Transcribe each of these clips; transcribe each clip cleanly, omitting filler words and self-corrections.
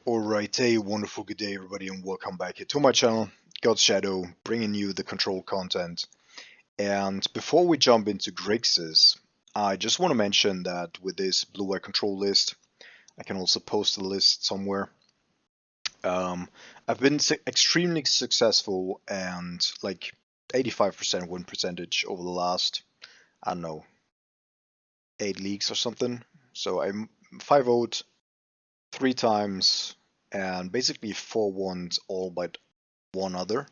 Alright, a wonderful good day everybody and welcome back here to my channel, God's Shadow, bringing you the control content. And before we jump into Grixis, I just want to mention that with this blue-white control list, I can also post the list somewhere. I've been extremely successful and like 85% win percentage over the last, I don't know, 8 leagues or something. So I'm 5-0'd 3 times and basically 4-1'd all but one other.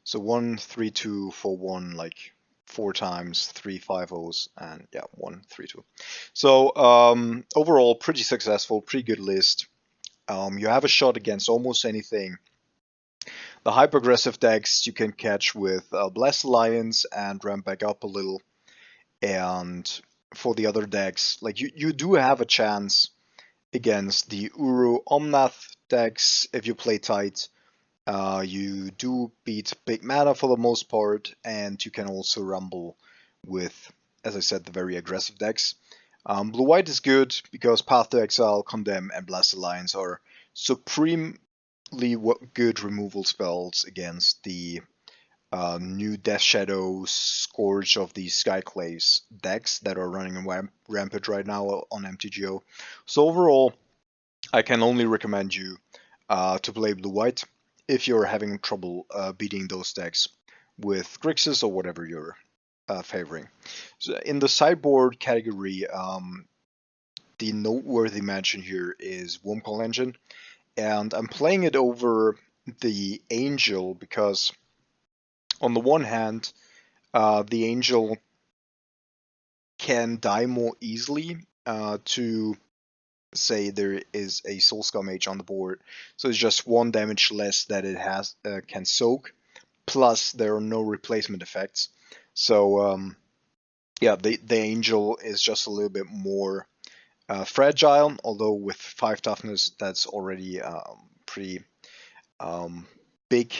So 1-3-2, 4-1, like 4 times, 3 5-0s, and yeah, 1-3-2. So overall, pretty successful, pretty good list. You have a shot against almost anything. The hyper aggressive decks you can catch with Blessed Alliance and ramp back up a little. And for the other decks, like you do have a chance against the Uru Omnath decks if you play tight. You do beat big mana for the most part, and you can also rumble with, as I said, the very aggressive decks. Blue-White is good because Path to Exile, Condemn, and Blast Alliance are supremely good removal spells against the new Death Shadow, Scourge of the Skyclaves decks that are running rampant right now on MTGO. So overall, I can only recommend you to play Blue-White if you're having trouble beating those decks with Grixis or whatever you're favoring. So in the sideboard category, the noteworthy mention here is Wormcall Engine, and I'm playing it over the Angel because on the one hand, the Angel can die more easily to say there is a Soulscar Mage on the board, so it's just 1 damage less that it has can soak, plus there are no replacement effects. So yeah, the Angel is just a little bit more fragile, although with 5 toughness that's already pretty big,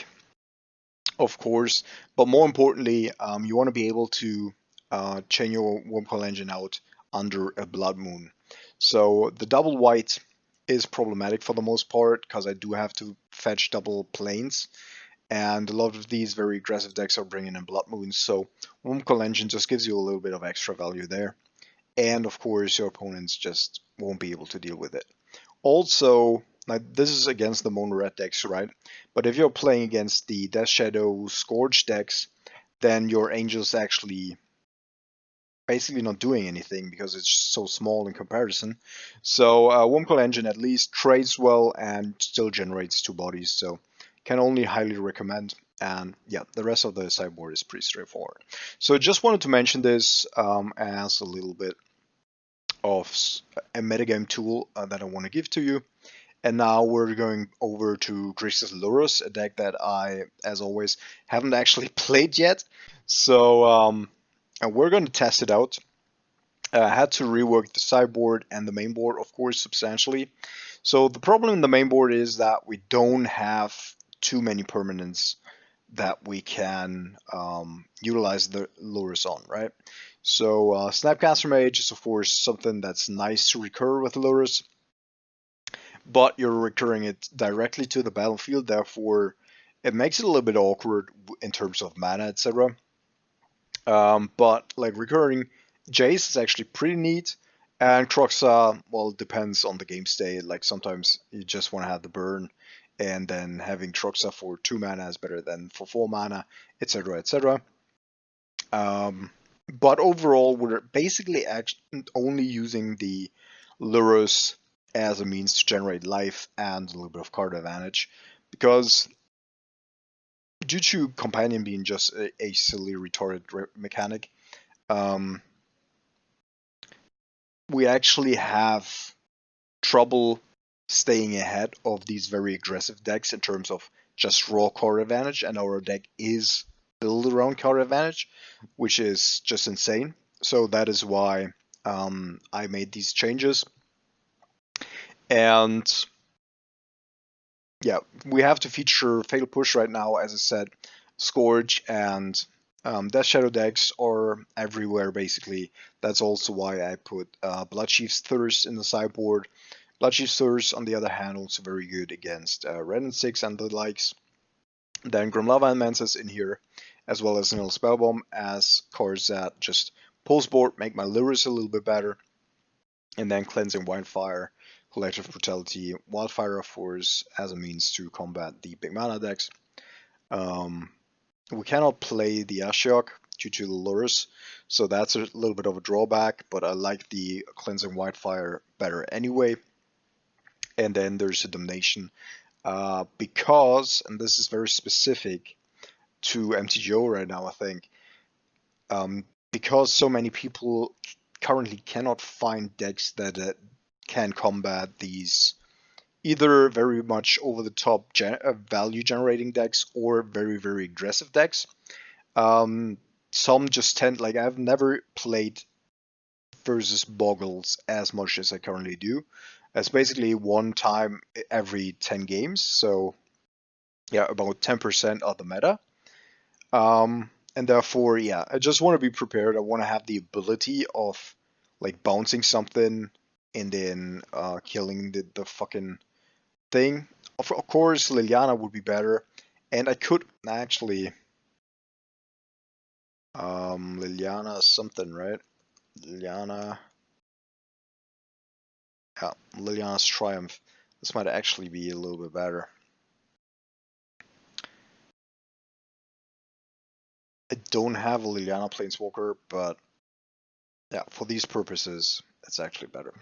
of course. But more importantly, you want to be able to chain your Wormhole Engine out under a Blood Moon. So the double white is problematic for the most part because I do have to fetch double planes, and a lot of these very aggressive decks are bringing in Blood Moons. So Wormhole Engine just gives you a little bit of extra value there, and of course your opponents just won't be able to deal with it. Also, now this is against the mono red decks, right? But if you're playing against the Death Shadow Scourge decks, then your Angel's actually basically not doing anything because it's so small in comparison. So Wormcall Engine at least trades well and still generates 2 bodies, so can only highly recommend. And yeah, the rest of the sideboard is pretty straightforward. So just wanted to mention this as a little bit of a metagame tool that I want to give to you. And now we're going over to Grixis Lurrus, a deck that I, as always, haven't actually played yet. So and we're going to test it out. I had to rework the sideboard and the main board, of course, substantially. So the problem in the main board is that we don't have too many permanents that we can utilize the Lurrus on, right? So Snapcaster Mage is, of course, something that's nice to recur with Lurrus, but you're recurring it directly to the battlefield, therefore it makes it a little bit awkward in terms of mana, etc. But like recurring Jace is actually pretty neat, and Kroxa, well, it depends on the game state. Like sometimes you just want to have the burn, and then having Kroxa for 2 mana is better than for 4 mana, etc., etc. But overall, we're basically only using the Lurrus as a means to generate life and a little bit of card advantage, because due to Companion being just a silly retarded mechanic, we actually have trouble staying ahead of these very aggressive decks in terms of just raw card advantage, and our deck is built around card advantage, which is just insane. So that is why I made these changes. And yeah, we have to feature Fatal Push right now, as I said. Scourge and Death Shadow decks are everywhere, basically. That's also why I put Bloodchief's Thirst in the sideboard. Bloodchief on the other hand, also very good against Red and 6 and the likes. Then Grim Lava and Mantis in here, as well as Nil Spellbomb as cards that just pulse board, make my Lurus a little bit better. And then Cleansing Wildfire, Collective Brutality, Wildfire of Force as a means to combat the big mana decks. We cannot play the Ashiok due to the Lurus, so that's a little bit of a drawback, but I like the Cleansing Wildfire better anyway. And then there's a Damnation, because, and this is very specific to MTGO right now, I think, because so many people currently cannot find decks that can combat these either very much over the top value generating decks or very, very aggressive decks. Some just tend, like, I've never played versus Boggles as much as I currently do. It's basically one time every 10 games, so yeah, about 10% of the meta. And therefore, yeah, I just want to be prepared. I want to have the ability of like bouncing something and then killing the fucking thing. Of course, Liliana would be better, and I could actually Liliana something, right? Liliana, yeah, Liliana's Triumph. This might actually be a little bit better. I don't have a Liliana Planeswalker, but yeah, for these purposes, it's actually better.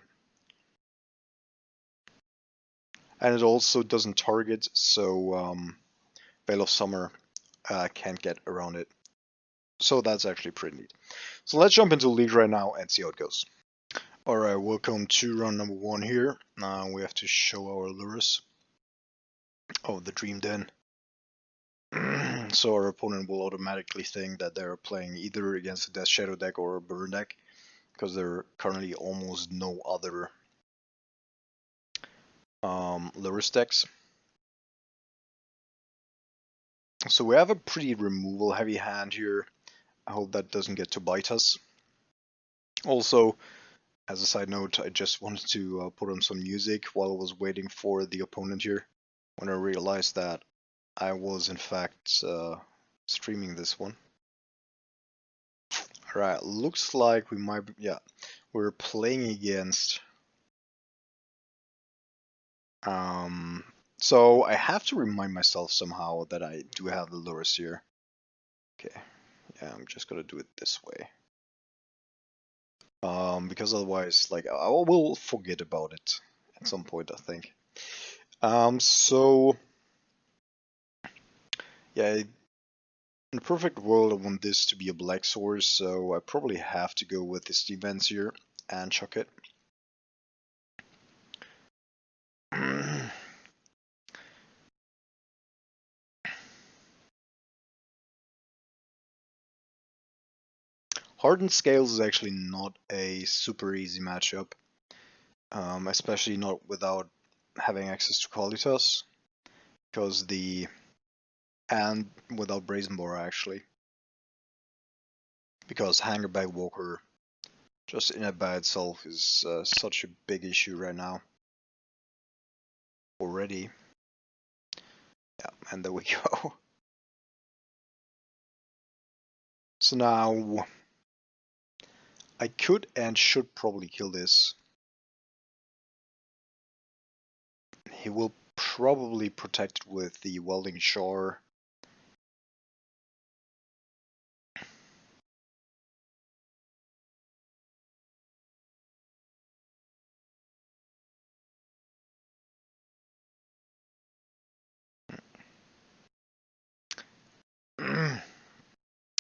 And it also doesn't target, so Veil of Summer can't get around it. So that's actually pretty neat. So let's jump into League right now and see how it goes. Alright, welcome to round number 1 here. Now we have to show our Lurus. Oh, the Dream Den. So our opponent will automatically think that they're playing either against a Death Shadow deck or a Burn deck, because there are currently almost no other Lurus decks. So we have a pretty removal heavy hand here. I hope that doesn't get to bite us. Also, as a side note, I just wanted to put on some music while I was waiting for the opponent here, when I realized that I was in fact streaming this one. Alright, looks like we might be, yeah, we're playing against so I have to remind myself somehow that I do have the Lurus here. Okay, yeah, I'm just gonna do it this way. Because otherwise, like, I will forget about it at some point, I think. So yeah, in a perfect world, I want this to be a black source, so I probably have to go with this defense here and chuck it. Hardened Scales is actually not a super easy matchup, especially not without having access to Qualitas, because and without Brazen Boar actually, because Hangerback Walker just in and by itself is such a big issue right now already. Yeah, and there we go. So now I could and should probably kill this. He will probably protect it with the Welding Shore.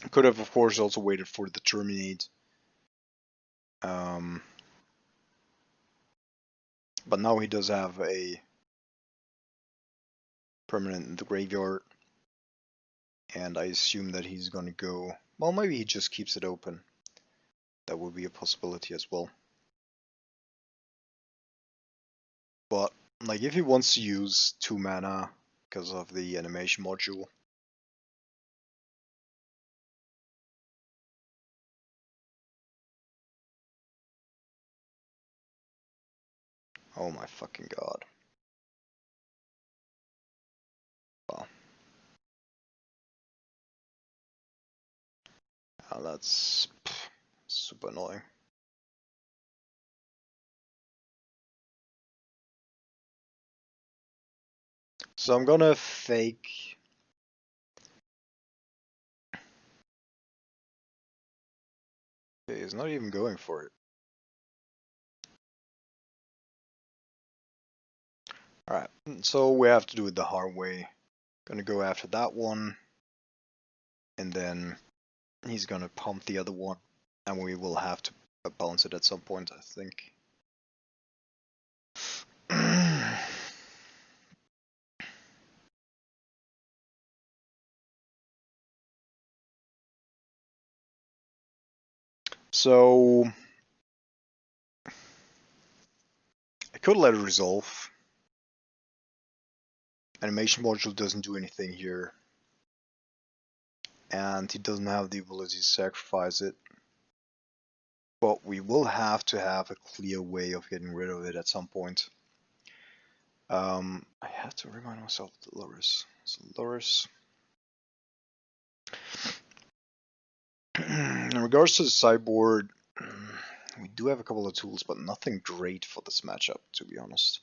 Could have, of course, also waited for the Terminate. But now he does have a permanent in the graveyard. And I assume that he's gonna go... Well, maybe he just keeps it open. That would be a possibility as well. But, like, if he wants to use 2 mana because of the animation module, Oh my fucking god. Wow. That's super annoying. So I'm gonna fake. Okay, he's not even going for it. Alright, so we have to do it the hard way. Gonna go after that one. And then he's gonna pump the other one. And we will have to bounce it at some point, I think. So I could let it resolve. Animation module doesn't do anything here. And he doesn't have the ability to sacrifice it. But we will have to have a clear way of getting rid of it at some point. I have to remind myself of the Loris. So Loris. In regards to the sideboard, we do have a couple of tools, but nothing great for this matchup, to be honest.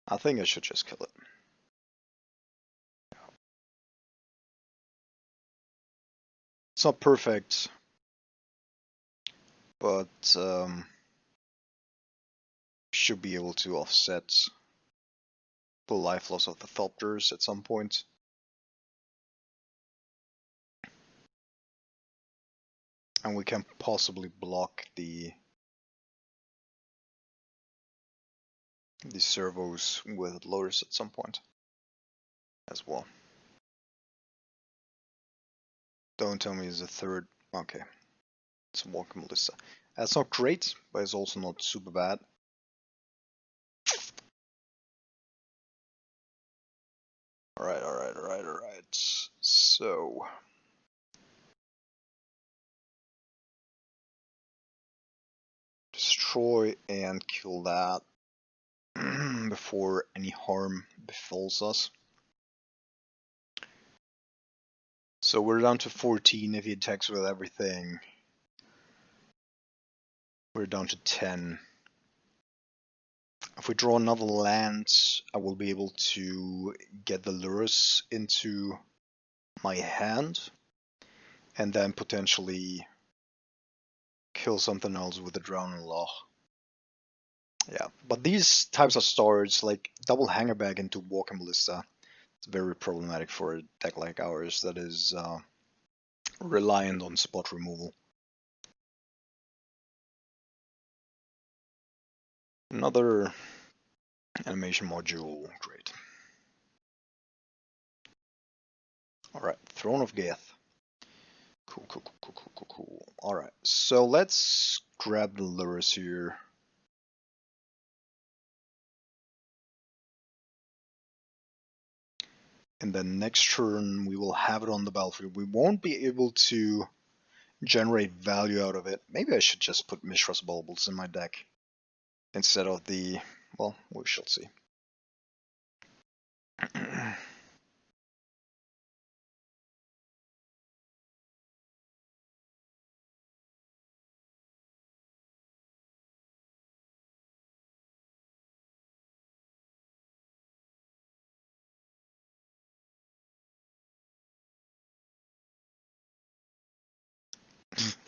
I think I should just kill it. It's not perfect, but should be able to offset the life loss of the Thopters at some point. And we can possibly block the servos with Lotus at some point as well. Don't tell me it's a third. Okay, it's a Walker Melissa. That's not great, but it's also not super bad. Alright. So destroy and kill that before any harm befalls us. So we're down to 14 if he attacks with everything. We're down to 10. If we draw another land, I will be able to get the Lurus into my hand and then potentially kill something else with the Drowning Law. Yeah, but these types of storage, like double Hangerback into Walker Ballista, it's very problematic for a deck like ours that is reliant on spot removal. Another animation module, great. Alright, Throne of Geth. Cool. Alright, so let's grab the Lurus here. And then next turn we will have it on the battlefield. We won't be able to generate value out of it. Maybe I should just put Mishra's Bulbils in my deck instead of the... well, we shall see.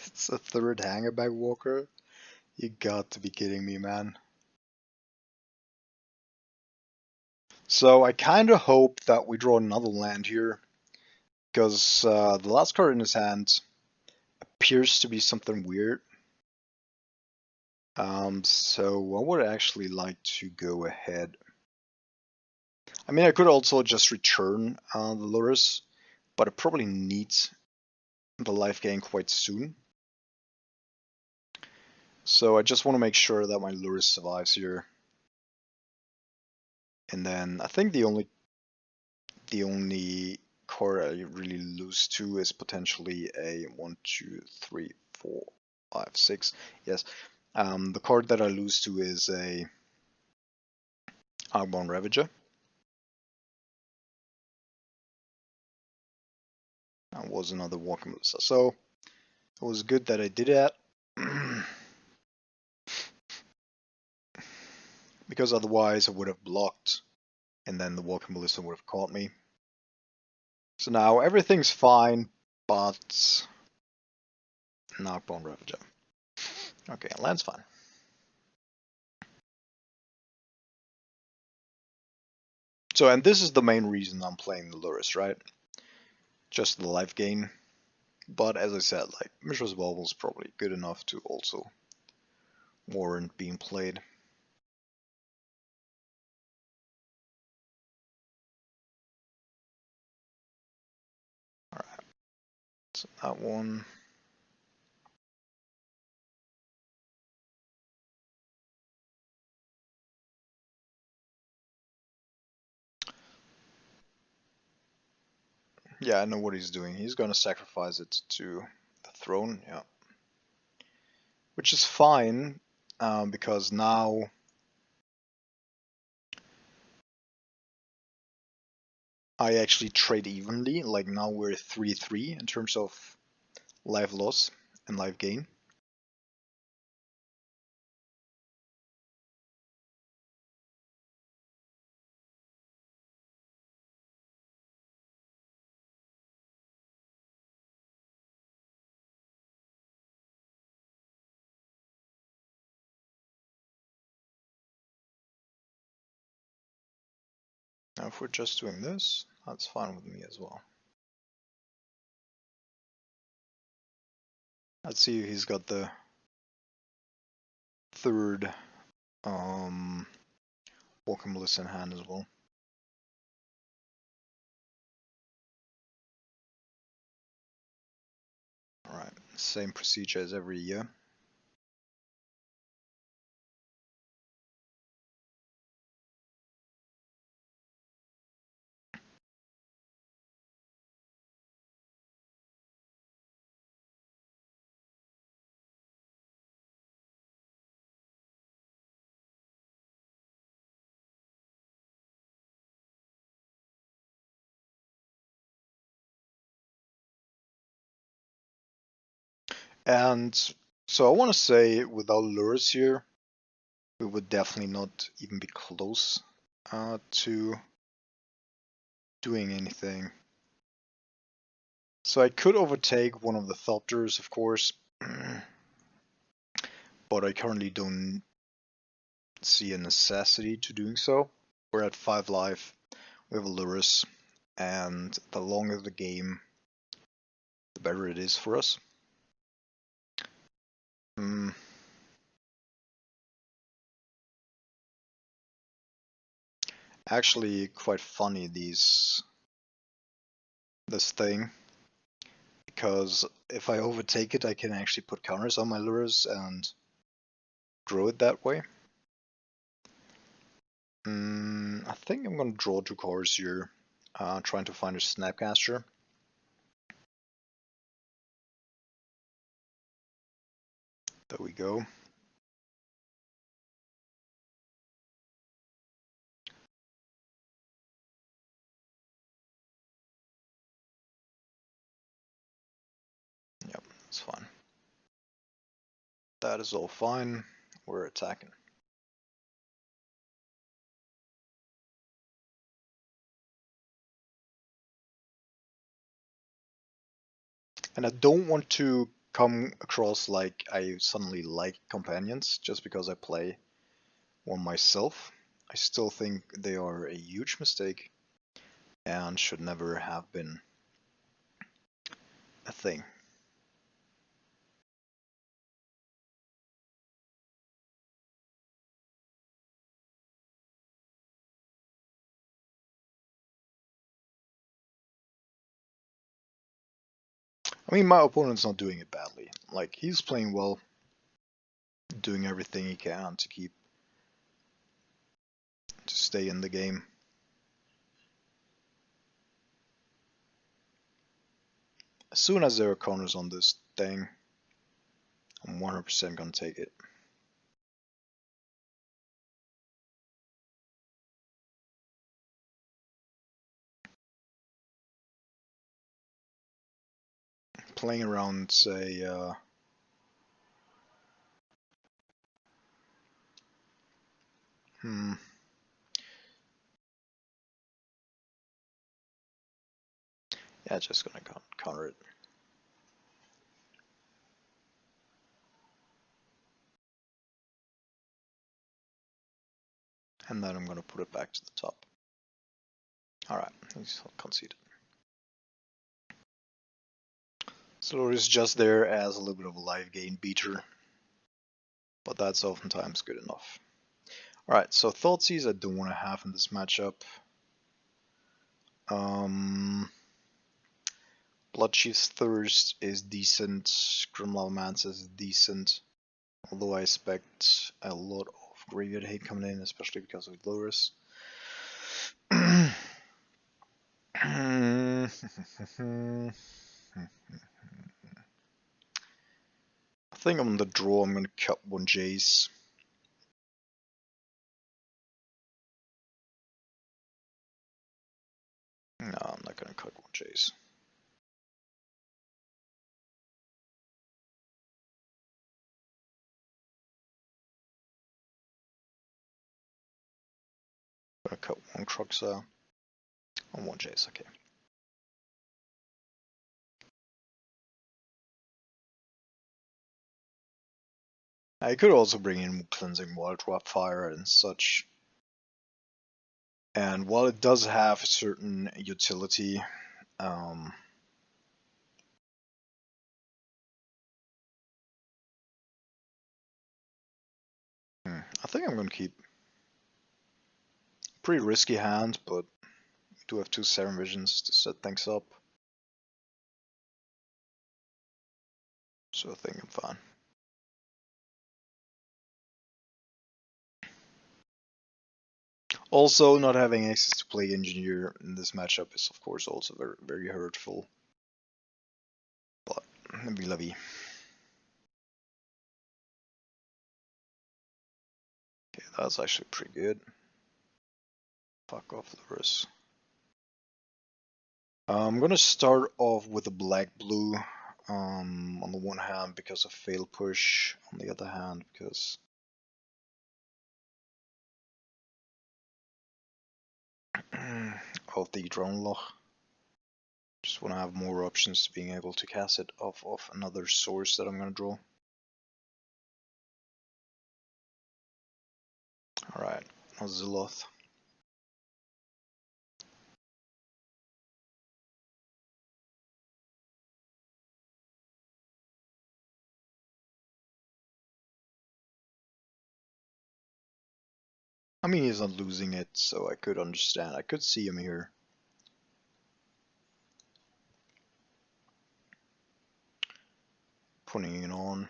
It's a third Hangerback Walker? You got to be kidding me, man. So I kind of hope that we draw another land here, because the last card in his hand appears to be something weird. So I would actually like to go ahead. I mean, I could also just return the Lurus, but I probably need the life gain quite soon. So I just want to make sure that my Lurus survives here. And then I think the only card I really lose to is potentially a 1, 2, 3, 4, 5, 6. Yes. The card that I lose to is a Argborn Ravager. That was another Walking Melissa. So it was good that I did that. Because otherwise I would have blocked and then the Walking Melissa would have caught me. So now everything's fine, but Argborn Ravager. Okay, land's fine. So, and this is the main reason I'm playing the Lurrus, right? Just the life gain. But as I said, like, Mishra's Bauble is probably good enough to also warrant being played. Alright, so that one. Yeah, I know what he's doing. He's gonna sacrifice it to the throne, yeah. Which is fine, because now I actually trade evenly. Like now we're 3-3 in terms of life loss and life gain. Now if we're just doing this, that's fine with me as well. Let's see if he's got the third Walking Melissa in hand as well. Alright, same procedure as every year. And so I want to say without lures here, we would definitely not even be close to doing anything. So I could overtake one of the Thopters, of course, but I currently don't see a necessity to doing so. We're at 5 life, we have a Lurus, and the longer the game, the better it is for us. Actually, quite funny this thing, because if I overtake it, I can actually put counters on my lures and grow it that way. I think I'm gonna draw 2 cards here, trying to find a Snapcaster. There we go. Yep, that's fine. That is all fine. We're attacking. And I don't want to come across like I suddenly like companions just because I play one myself. I still think they are a huge mistake and should never have been a thing. I mean, my opponent's not doing it badly. Like, he's playing well, doing everything he can to stay in the game. As soon as there are corners on this thing, I'm 100% gonna take it. Playing around, say, yeah, just gonna counter it. And then I'm gonna put it back to the top. Alright, he's conceded. So it's just there as a little bit of a life gain beater, but that's oftentimes good enough. Alright, so Thoughtseize I don't want to have in this matchup. Bloodchief's Thirst is decent, Grimlava Mantis is decent, although I expect a lot of graveyard hate coming in, especially because of Loris. I think on the draw I'm going to cut one Jace. No, I'm not going to cut one Jace. I'm going to cut one Cruxa and one Jace, okay. I could also bring in Cleansing Wild Drop Fire and such. And while it does have a certain utility, I think I'm going to keep. Pretty risky hand, but we do have 2 Serum Visions to set things up. So I think I'm fine. Also, not having access to Plague Engineer in this matchup is of course also very, very hurtful. But, vis-a-vis. Okay, that's actually pretty good. Fuck off, Loris. I'm gonna start off with a black-blue. On the one hand because of fail push, on the other hand because of the drone lock. Just want to have more options to being able to cast it off of another source that I'm gonna draw. Alright, now Ziloth. I mean, he's not losing it, so I could understand. I could see him here. Putting it on.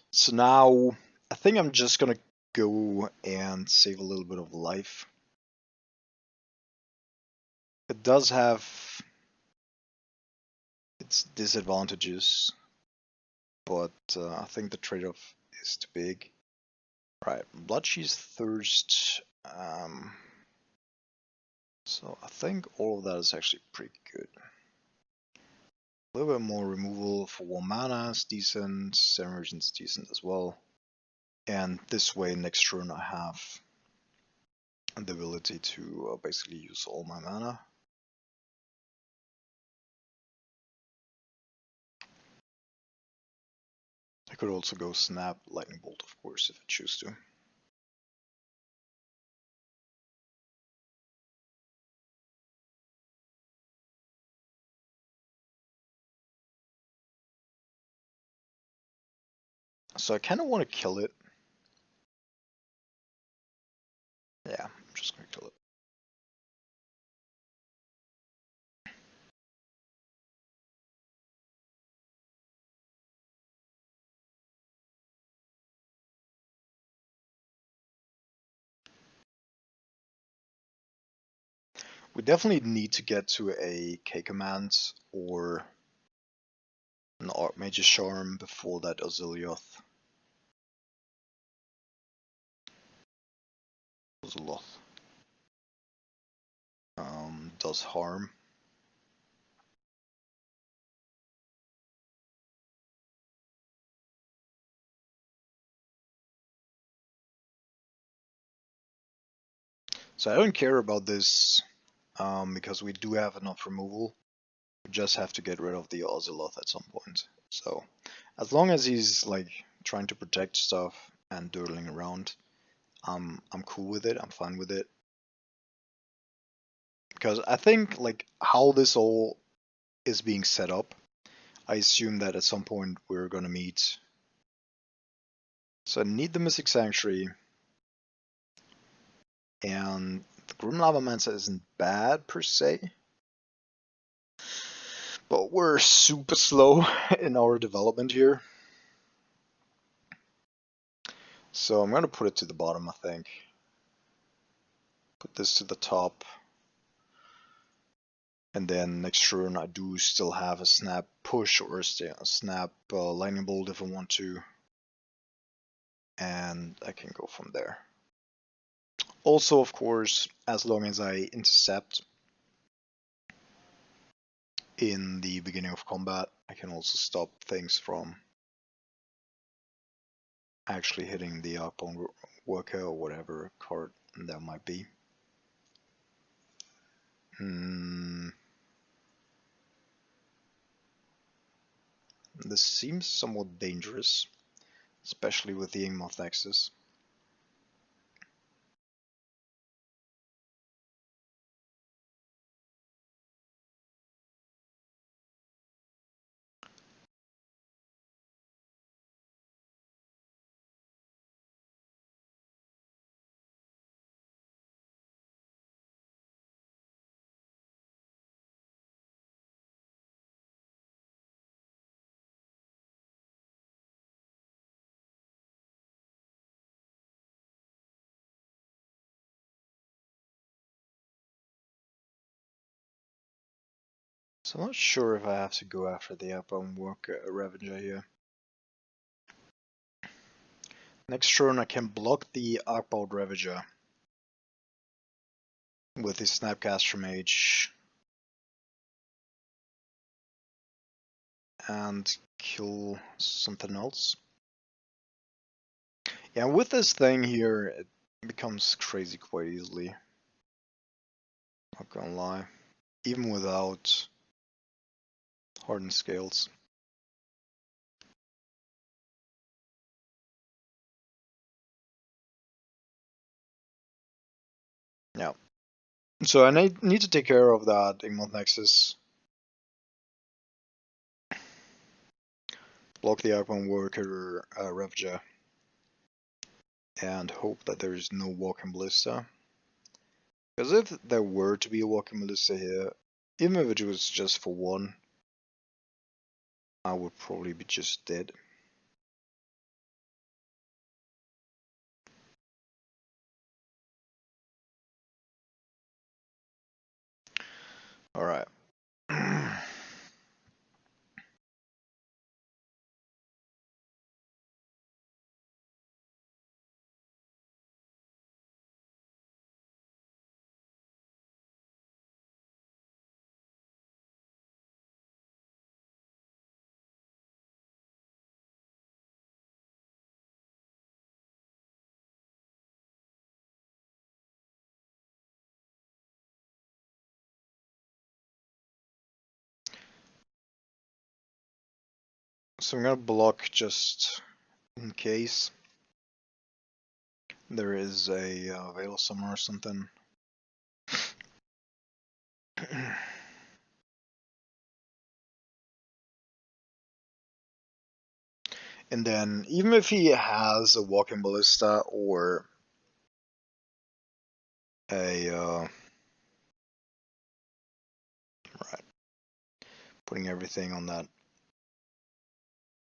So now, I think I'm just gonna go and save a little bit of life. It does have its disadvantages, but I think the trade-off is too big. Right, Bloodchief's Thirst. So I think all of that is actually pretty good. A little bit more removal for 1 mana is decent, Serum is decent as well. And this way next turn I have the ability to basically use all my mana. I could also go Snap, Lightning Bolt of course if I choose to. So I kind of want to kill it. Yeah, I'm just going to kill it. We definitely need to get to a K command or an Archmage's Charm before that Azilioth. Oceloth. Does harm. So I don't care about this because we do have enough removal. We just have to get rid of the Oceloth at some point. So as long as he's like trying to protect stuff and doodling around, I'm cool with it. I'm fine with it. Because I think like how this all is being set up, I assume that at some point we're gonna meet. So I need the Mystic Sanctuary, and the Grim Lava Mansa isn't bad per se, but we're super slow in our development here. So I'm gonna put it to the bottom, I think. Put this to the top. And then next turn I do still have a snap push or a snap lightning bolt if I want to. And I can go from there. Also, of course, as long as I intercept in the beginning of combat, I can also stop things from actually hitting the Archbone Worker or whatever card that might be. This seems somewhat dangerous, especially with the Ingmoth Nexus. So I'm not sure if I have to go after the Archbone Worker Ravager here. Next turn I can block the Archbone Ravager with his Snapcaster Mage and kill something else. Yeah, with this thing here, it becomes crazy quite easily. Not gonna lie. Even without hardened scales. Yeah. So I need to take care of that Ingmoth Nexus. Block the Archbone Worker Ravager. And hope that there is no Walking Ballista. Because if there were to be a Walking Ballista here, even if it was just for one, I would probably be just dead. Alright. So I'm gonna block just in case there is a Veil of Summer or something. And then even if he has a Walking Ballista or a right, putting everything on that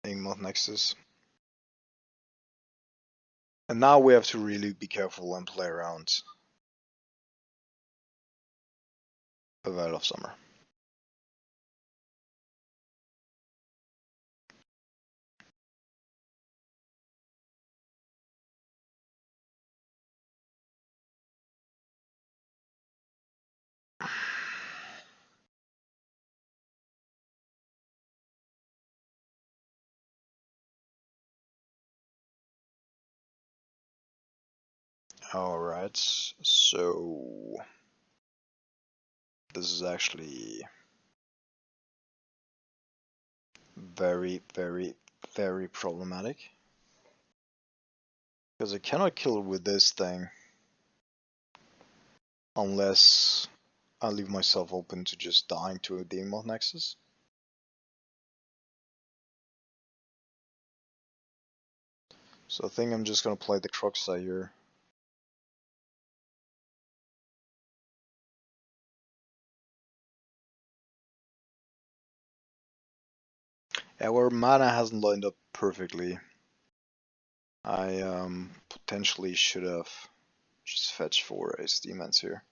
Ingmoth Nexus. And now we have to really be careful and play around a Veil of Summer. Alright, so this is actually very, very, very problematic. Because I cannot kill it with this thing unless I leave myself open to just dying to a Demon Nexus. So I think I'm just gonna play the Grixis here. Our mana hasn't lined up perfectly. I potentially should have just fetched 4 Ace Demons here.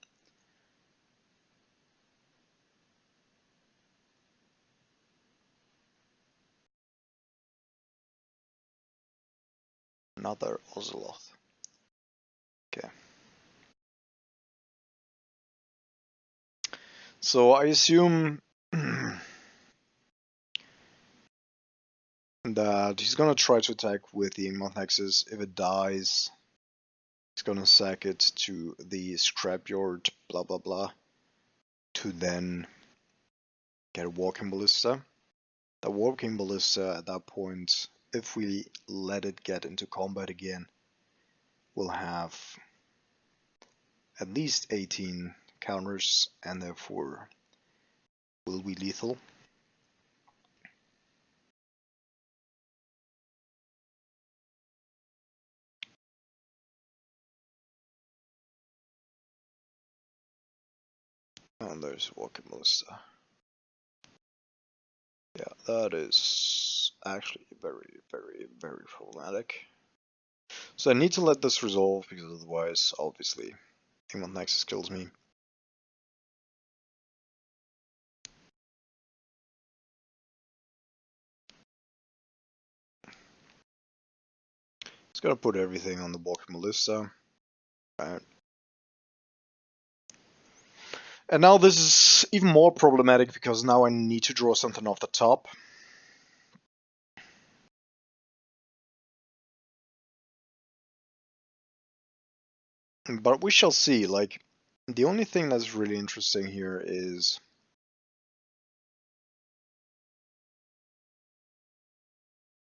Another Oceloth. Okay. So I assume that he's gonna try to attack with the Inkmoth Nexus. If it dies, he's gonna sack it to the scrapyard, blah blah blah, to then get a Walking Ballista. The Walking Ballista at that point, if we let it get into combat again, will have at least 18 counters and therefore will be lethal. And there's Walking Ballista. Yeah, that is actually very, very, very problematic. So I need to let this resolve because otherwise, obviously, Inkmoth Nexus kills me. It's gonna put everything on the Walking Ballista. Right. And now this is even more problematic because now I need to draw something off the top. But we shall see. Like, the only thing that's really interesting here is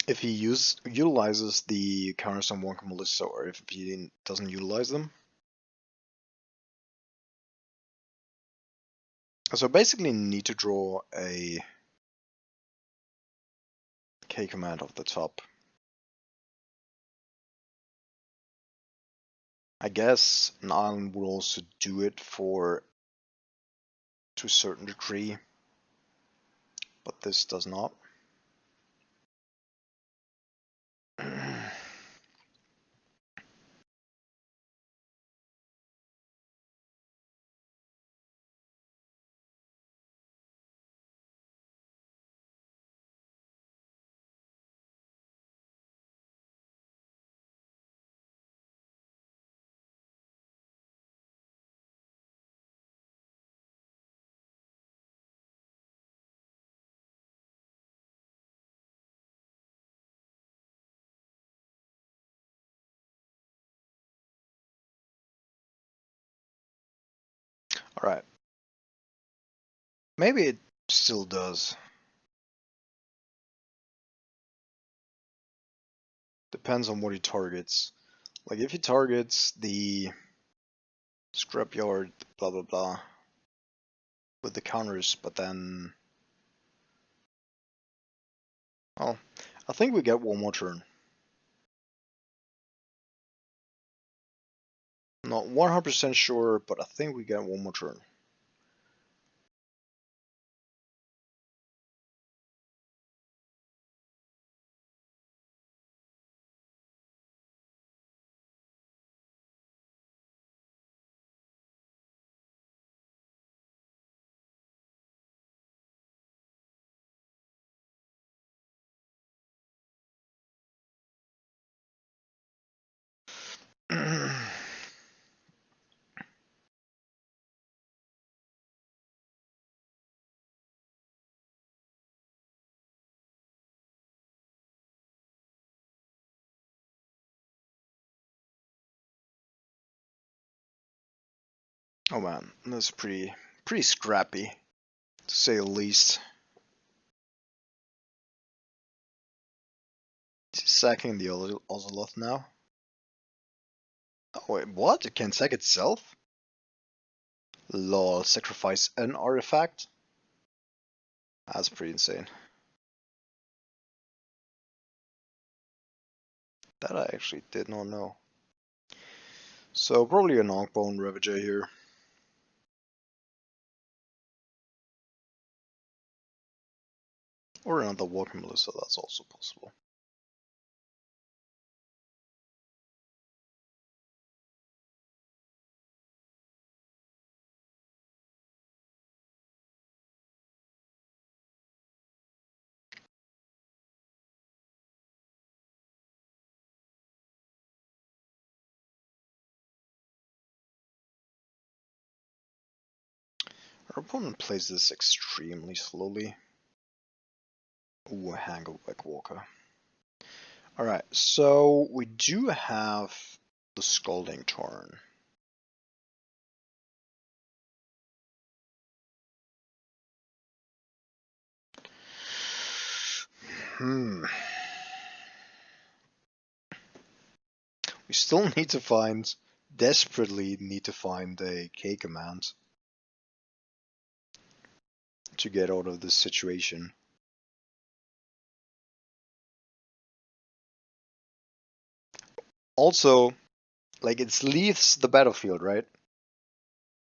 if he utilizes the counters on Walking Ballista or if he doesn't utilize them. So basically need to draw a K command off the top. I guess an island would also do it to a certain degree, but this does not. Alright. Maybe it still does. Depends on what he targets. Like if he targets the scrapyard, blah blah blah, with the counters, but then... Well, I think we get one more turn. Not 100% sure, but I think we get one more turn. Oh man, that's pretty scrappy, to say the least. Is he sacking the Ozeloth now? Oh wait, what? It can sack itself? Lol, sacrifice an artifact? That's pretty insane. That I actually did not know. So probably an Onkbone Ravager here. Or another Walking Melissa, that's also possible. Our opponent plays this extremely slowly. Ooh, a Hangleback Walker. Alright, so we do have the Scalding Tarn. We still need to find, desperately need to find a K command to get out of this situation. Also, like, it leaves the battlefield, right?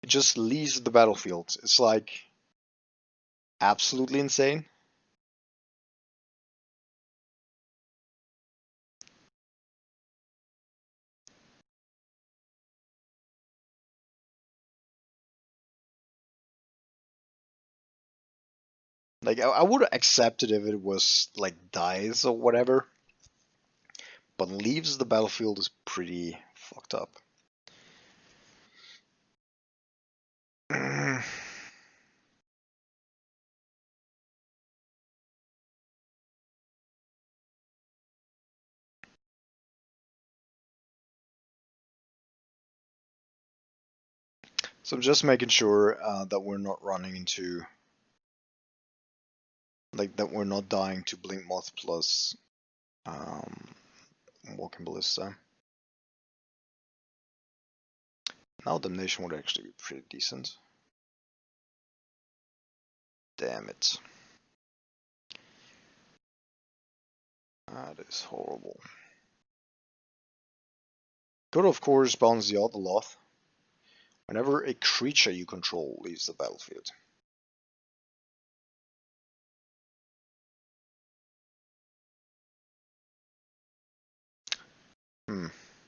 It just leaves the battlefield. It's like absolutely insane. Like, I would have accepted if it was like dies or whatever, but leaves the battlefield is pretty fucked up. So I'm just making sure that we're not running into, like, that we're not dying to Blink Moth plus Walking Ballista. Now Damnation would actually be pretty decent. Damn it. That is horrible. Could of course bounce the Otherloth whenever a creature you control leaves the battlefield.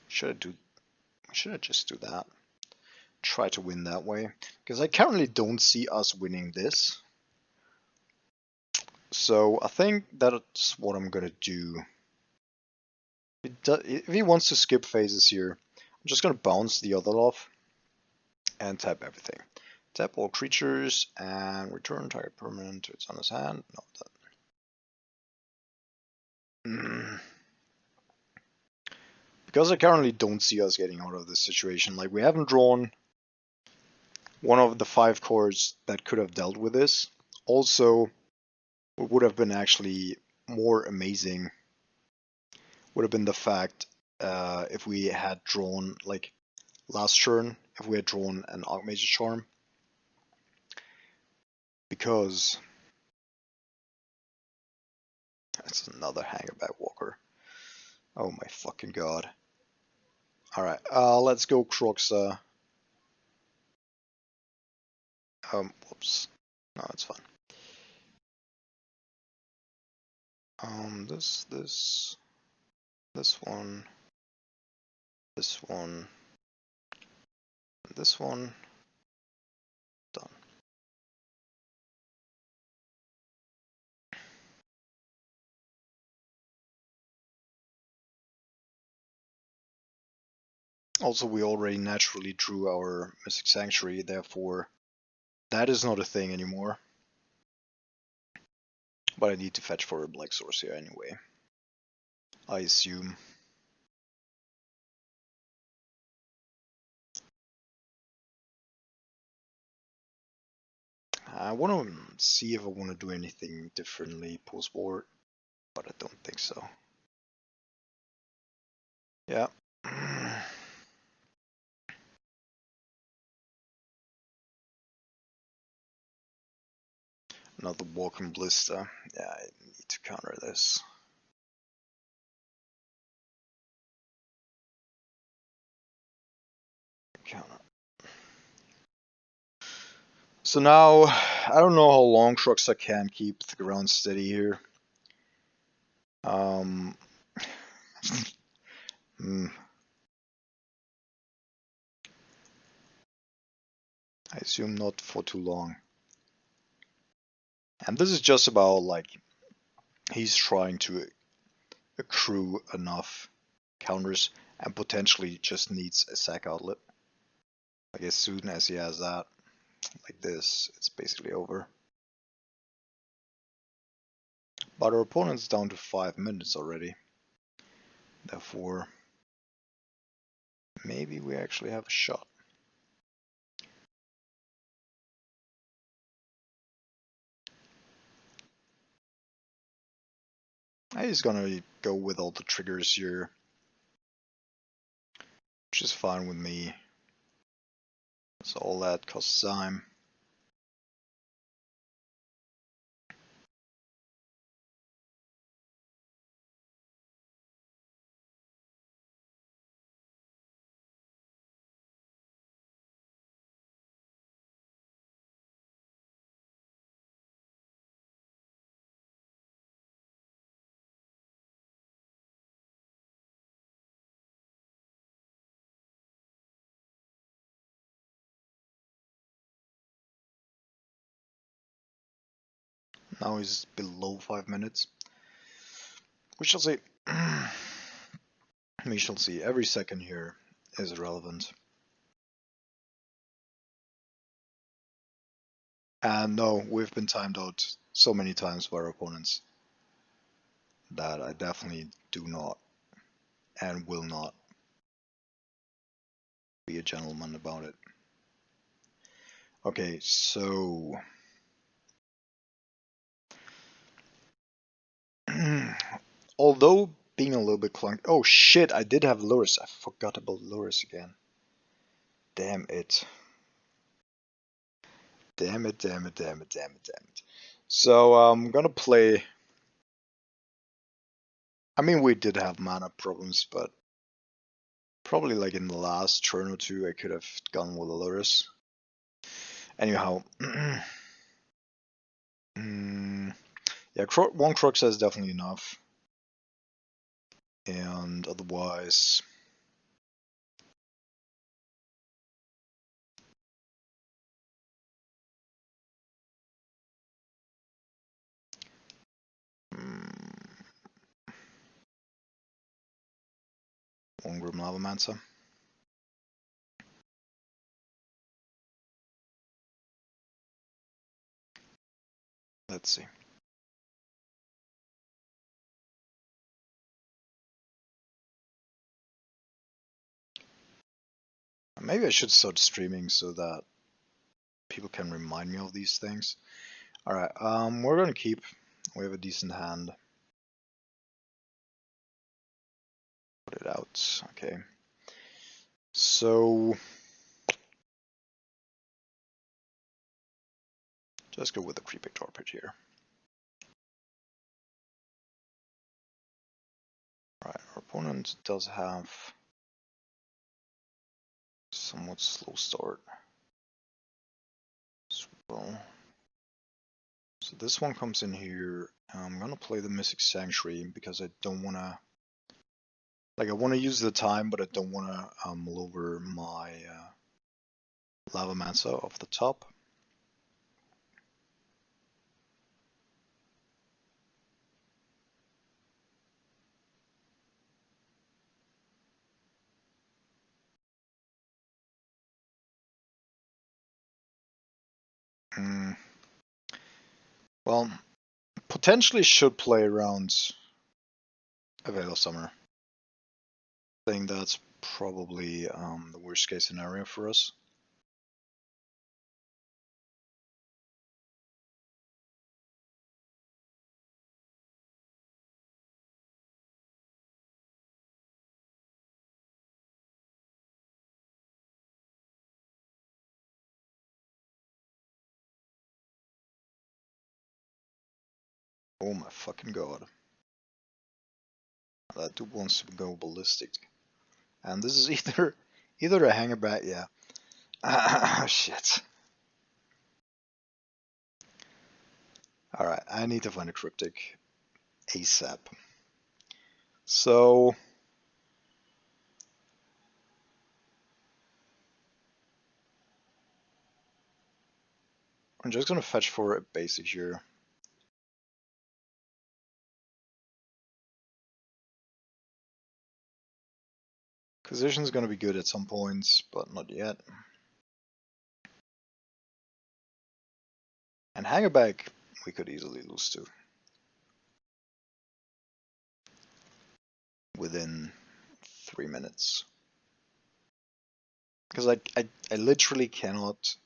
Should I just do that? Try to win that way. Because I currently don't see us winning this. So I think that's what I'm gonna do. If he wants to skip phases here, I'm just gonna bounce the Otherloth and tap everything. Tap all creatures and return target permanent to its owner's hand. No, that. Because I currently don't see us getting out of this situation. Like, we haven't drawn one of the 5 cards that could have dealt with this. Also, what would have been actually more amazing would have been the fact if we had drawn, like, last turn, if we had drawn an Archmage's Charm. Because that's another Hangerback Walker. Oh my fucking god. Alright, let's go Croxa. Whoops. No, it's fine. This one, this one, this one, done. Also, we already naturally drew our Mystic Sanctuary, therefore that is not a thing anymore. But I need to fetch for a Black Source here anyway, I assume. I want to see if I want to do anything differently post-board, but I don't think so. Yeah. Another walking blister. Yeah, I need to counter this. Counter. So now, I don't know how long trucks I can keep the ground steady here. I assume not for too long. And this is just about like he's trying to accrue enough counters and potentially just needs a sack outlet. Like as soon as he has that, like this, it's basically over. But our opponent's down to 5 minutes already. Therefore, maybe we actually have a shot. He's gonna go with all the triggers here, which is fine with me. So all that costs time. Now he's below 5 minutes. We shall see. We shall see. Every second here is relevant. And no, we've been timed out so many times by our opponents that I definitely do not and will not be a gentleman about it. Okay, so although being a little bit clunky. Oh shit, I did have Lurus. I forgot about Lurus again. Damn it. Damn it, damn it, damn it, damn it, damn it. So I'm gonna play. I mean, we did have mana problems, but probably like in the last turn or two, I could have gone with Lurus. Anyhow. Yeah, one Crux is definitely enough. And otherwise... one Grim Lavamancer. Let's see. Maybe I should start streaming so that people can remind me of these things. Alright, we're gonna keep. We have a decent hand. Put it out. Okay. So just go with the Creeping Torpid here. Alright, our opponent does have somewhat slow start as well. So this one comes in here. I'm gonna play the Mystic Sanctuary because I don't wanna, like, I wanna use the time, but I don't wanna lower my Lavamancer off the top. Well, potentially should play around a Veil of Summer. I think that's probably the worst case scenario for us. Oh my fucking god. That dude wants to go ballistic. And this is either a hanger back, yeah. Shit. Alright, I need to find a cryptic ASAP. So I'm just gonna fetch for a basic here. Position's gonna be good at some points, but not yet. And hanger back we could easily lose to. Within 3 minutes. Because I literally cannot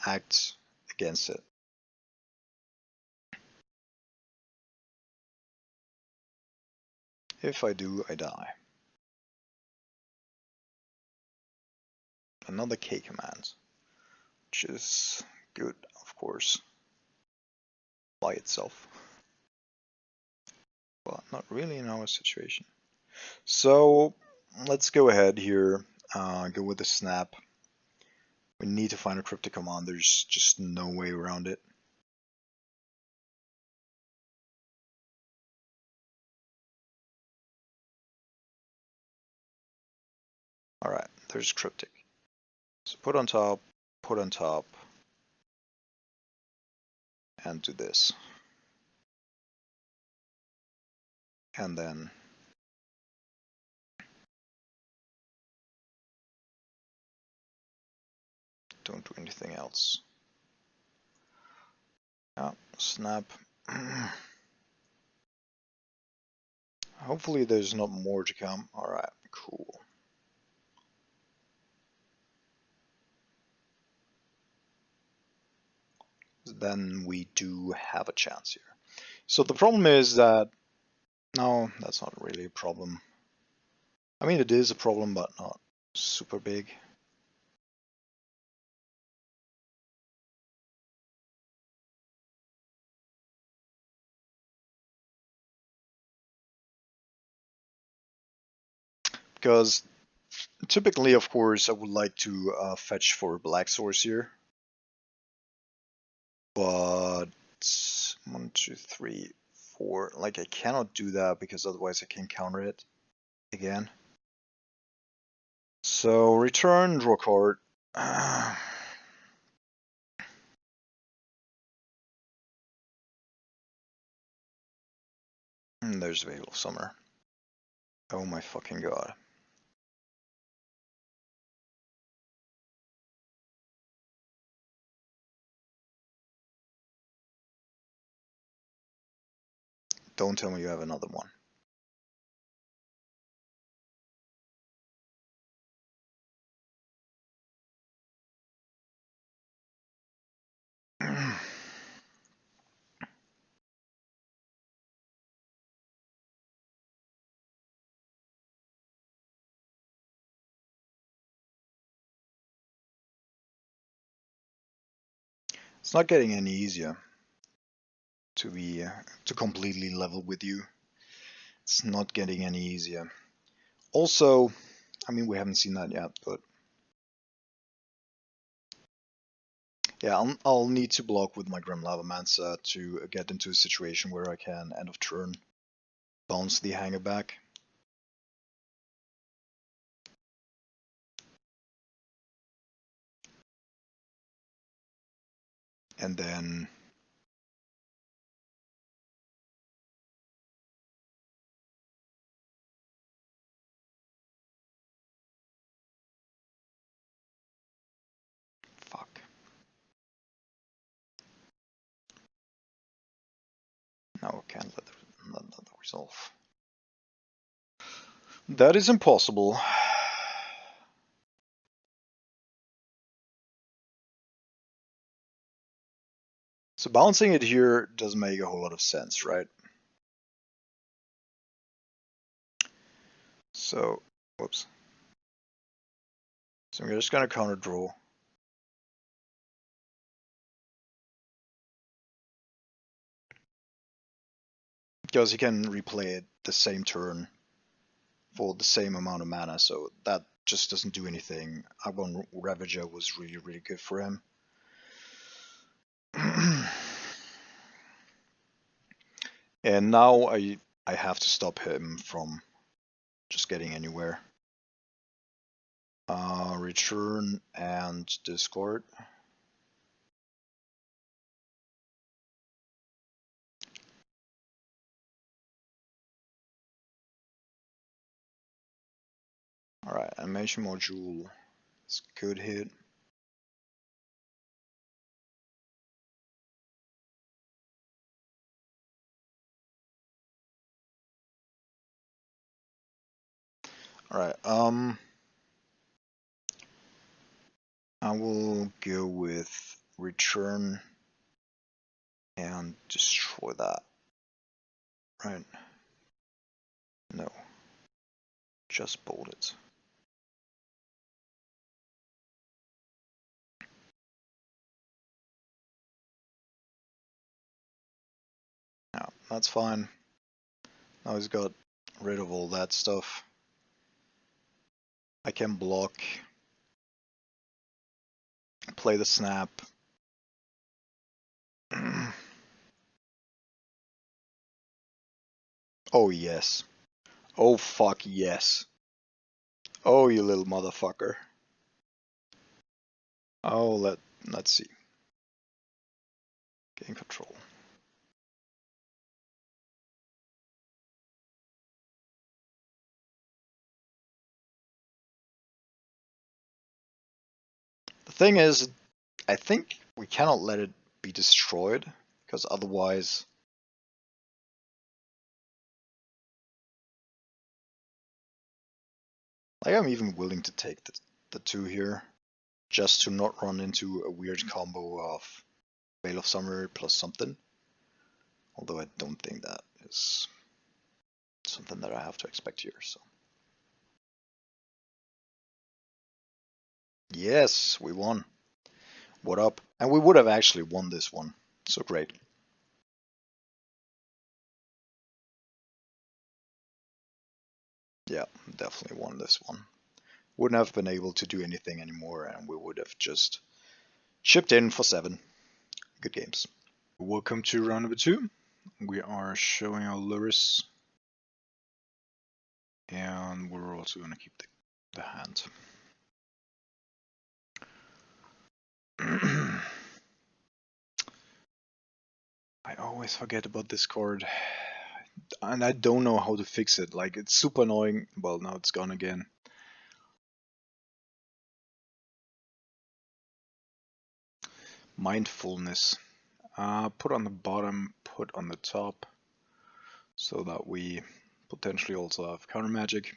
act against it. If I do, I die. Another K command, which is good, of course, by itself. But not really in our situation. So let's go ahead here, go with the snap. We need to find a cryptic command, there's just no way around it. Alright, there's cryptic. So put on top, and do this. And then don't do anything else. Yeah, snap. Hopefully there's not more to come. Alright, cool. Then we do have a chance here. So the problem is that, no, that's not really a problem. I mean, it is a problem, but not super big. Because typically, of course, I would like to fetch for black source here. But 1, 2, 3, 4, like I cannot do that because otherwise I can counter it again. So return, draw card. And there's Veil of Summer. Oh my fucking god. Don't tell me you have another one. It's not getting any easier to be to completely level with you. It's not getting any easier. Also, I mean, we haven't seen that yet, but yeah, I'll need to block with my Grim Lava Mansa to get into a situation where I can end of turn bounce the hanger back. And then fuck. No, I can't let the resolve. That is impossible. So bouncing it here doesn't make a whole lot of sense, right? So, whoops. So I'm just gonna counter draw. Because he can replay it the same turn for the same amount of mana, so that just doesn't do anything. Agon Ravager was really, really good for him. And now I have to stop him from just getting anywhere. Return and discard. Alright, animation module is good hit. Alright, I will go with return and destroy that. Right? No. Just bolt it. Yeah, that's fine. Now he's got rid of all that stuff. I can block, play the snap. Oh yes. Oh fuck yes. Oh you little motherfucker. Oh let's see. Gain control. The thing is, I think we cannot let it be destroyed, because otherwise like I'm even willing to take the 2 here, just to not run into a weird combo of Veil of Summer plus something. Although I don't think that is something that I have to expect here, so. Yes, we won. What up? And we would have actually won this one. So great. Yeah, definitely won this one. Wouldn't have been able to do anything anymore, and we would have just chipped in for 7. Good games. Welcome to round number 2. We are showing our Luris, and we're also going to keep the hand. I always forget about this card, and I don't know how to fix it. Like, it's super annoying. Well, now it's gone again. Mindfulness. Put on the bottom, put on the top, so that we potentially also have counter magic.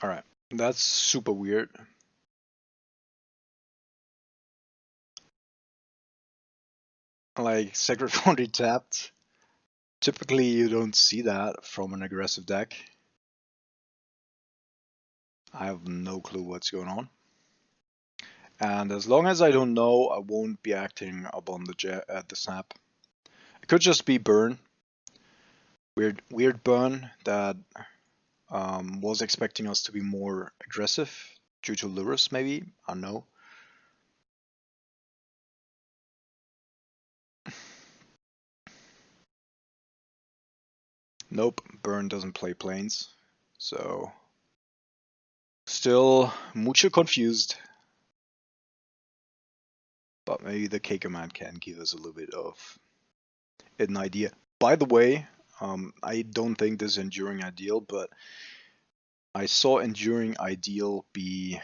Alright, that's super weird. Like, Sacred Foundry tapped. Typically you don't see that from an aggressive deck. I have no clue what's going on. And as long as I don't know, I won't be acting upon the snap. It could just be burn. Weird burn that was expecting us to be more aggressive due to Lurus, maybe? I don't know. Nope, burn doesn't play planes. So, still mucho confused. But maybe the K command can give us a little bit of an idea. By the way, I don't think this is Enduring Ideal, but I saw Enduring Ideal be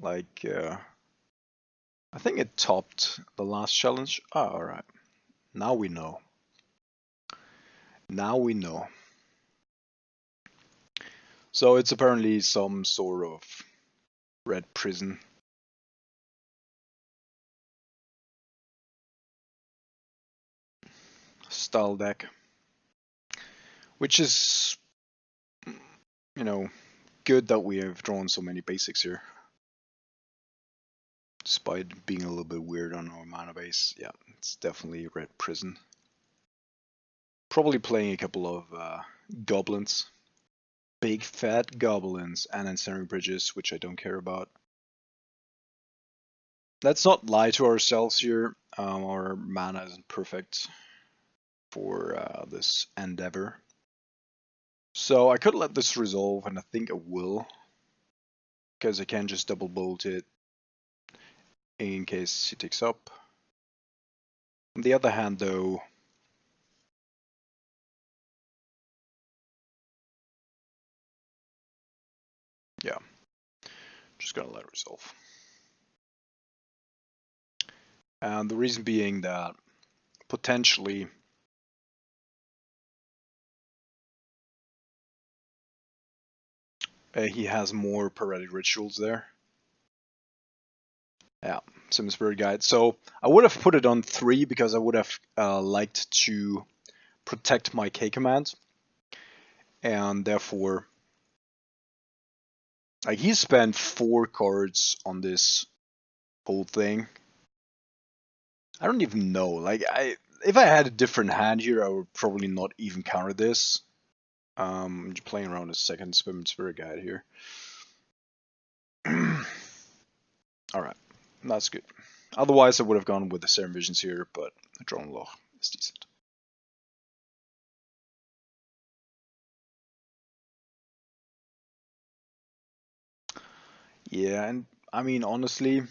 like, I think it topped the last challenge. Oh, alright. Now we know. Now we know. So it's apparently some sort of red prison. Style deck. Which is, you know, good that we have drawn so many basics here. Despite being a little bit weird on our mana base, yeah, it's definitely Red Prison. Probably playing a couple of goblins. Big fat goblins and ensnaring bridges, which I don't care about. Let's not lie to ourselves here. Our mana isn't perfect for this endeavor. So I could let this resolve, and I think I will. Because I can just double bolt it in case he takes up. On the other hand, though, yeah, just gonna let it resolve. And the reason being that potentially he has more Paretic Rituals there. Yeah, Sim Spirit Guide. So I would have put it on 3 because I would have liked to protect my K command. And therefore, like, he spent 4 cards on this whole thing. I don't even know. Like, if I had a different hand here, I would probably not even counter this. I'm just playing around a second Spirit Guide here. Alright, that's good. Otherwise, I would have gone with the Serum Visions here, but the Drone Loch is decent. Yeah, and I mean, honestly,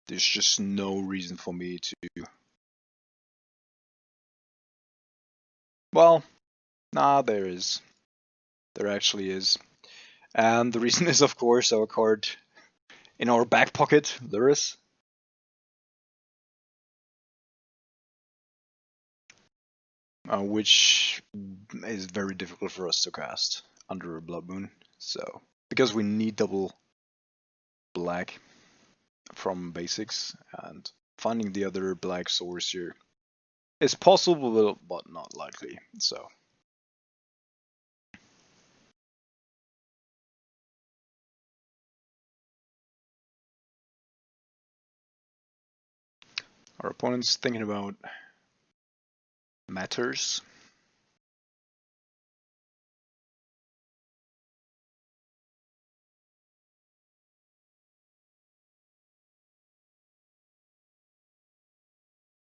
there's just no reason for me to... Well, nah, there is. There actually is. And the reason is, of course, our card in our back pocket, Luris. Which is very difficult for us to cast under a Blood Moon. So, because we need double black from basics, and finding the other black source here is possible, but not likely. So, our opponent's thinking about matters.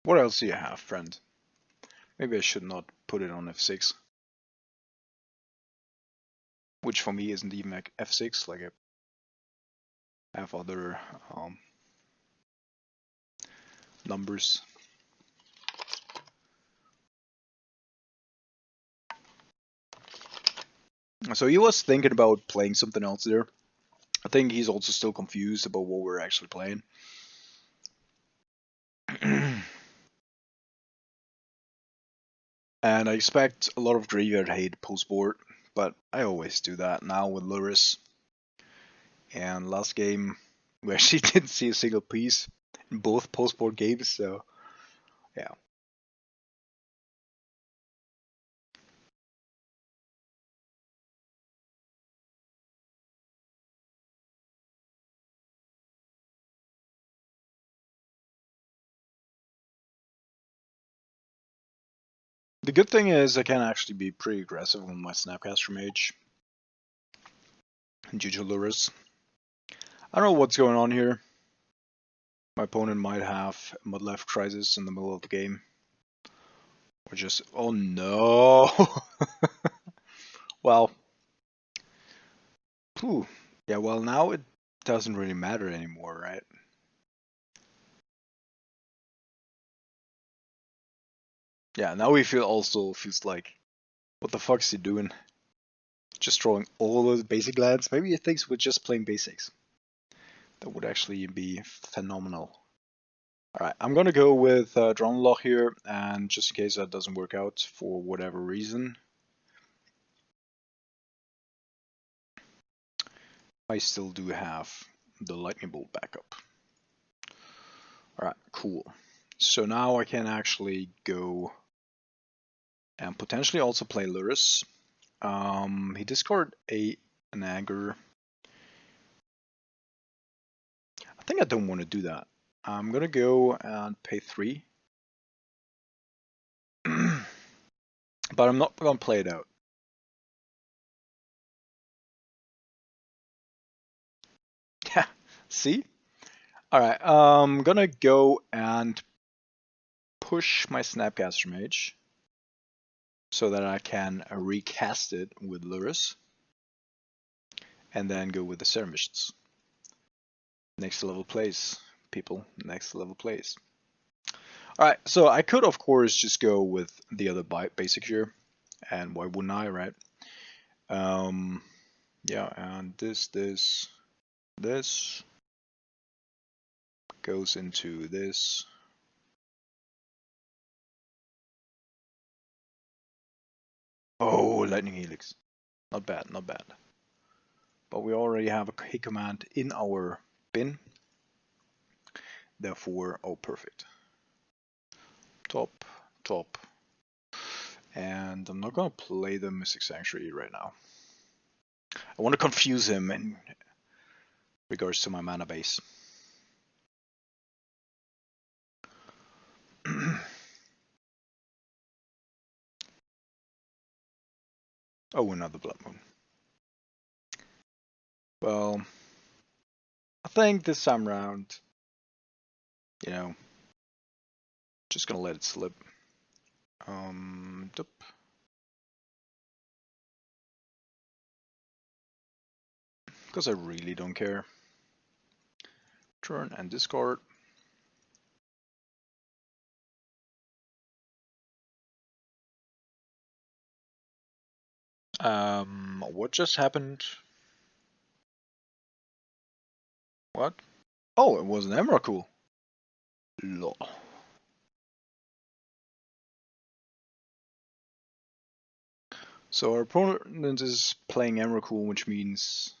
What else do you have, friend? Maybe I should not put it on F6. Which for me isn't even like F6, like I have other numbers. So he was thinking about playing something else there. I think he's also still confused about what we're actually playing. And I expect a lot of graveyard hate post-board, but I always do that now with Luris. And last game, we actually didn't see a single piece in both post-board games, so yeah. The good thing is I can actually be pretty aggressive on my Snapcaster Mage due to Luris. I don't know what's going on here. My opponent might have Mudlife Crisis in the middle of the game. Or just, oh no! Well, whew. Yeah, well now it doesn't really matter anymore, right? Yeah, now we feels like, what the fuck is he doing? Just drawing all those basic lands? Maybe he thinks we're just playing basics. That would actually be phenomenal. Alright, I'm gonna go with Dronloch here, and just in case that doesn't work out for whatever reason, I still do have the Lightning Bolt backup. Alright, cool. So now I can actually go and potentially also play Luris. He discarded an Anger. I think I don't want to do that. I'm gonna go and pay 3. But I'm not gonna play it out. Yeah, see? Alright, I'm gonna go and push my Snapcaster Mage so that I can recast it with Lurrus. And then go with the Serum Visions. Next level plays, people. Next level plays. Alright, so I could of course just go with the other basic here. And why wouldn't I, right? Yeah, and this goes into this. Oh, Lightning Helix. Not bad, not bad. But we already have a hit command in our bin. Therefore, oh, perfect. Top, top. And I'm not gonna play the Mystic Sanctuary right now. I want to confuse him in regards to my mana base. Oh, another Blood Moon. Well, I think this time around, you know, just gonna let it slip. Because I really don't care. Turn and discard. What just happened? What? Oh, it was an Emrakul. Lol. So our opponent is playing Emrakul, which means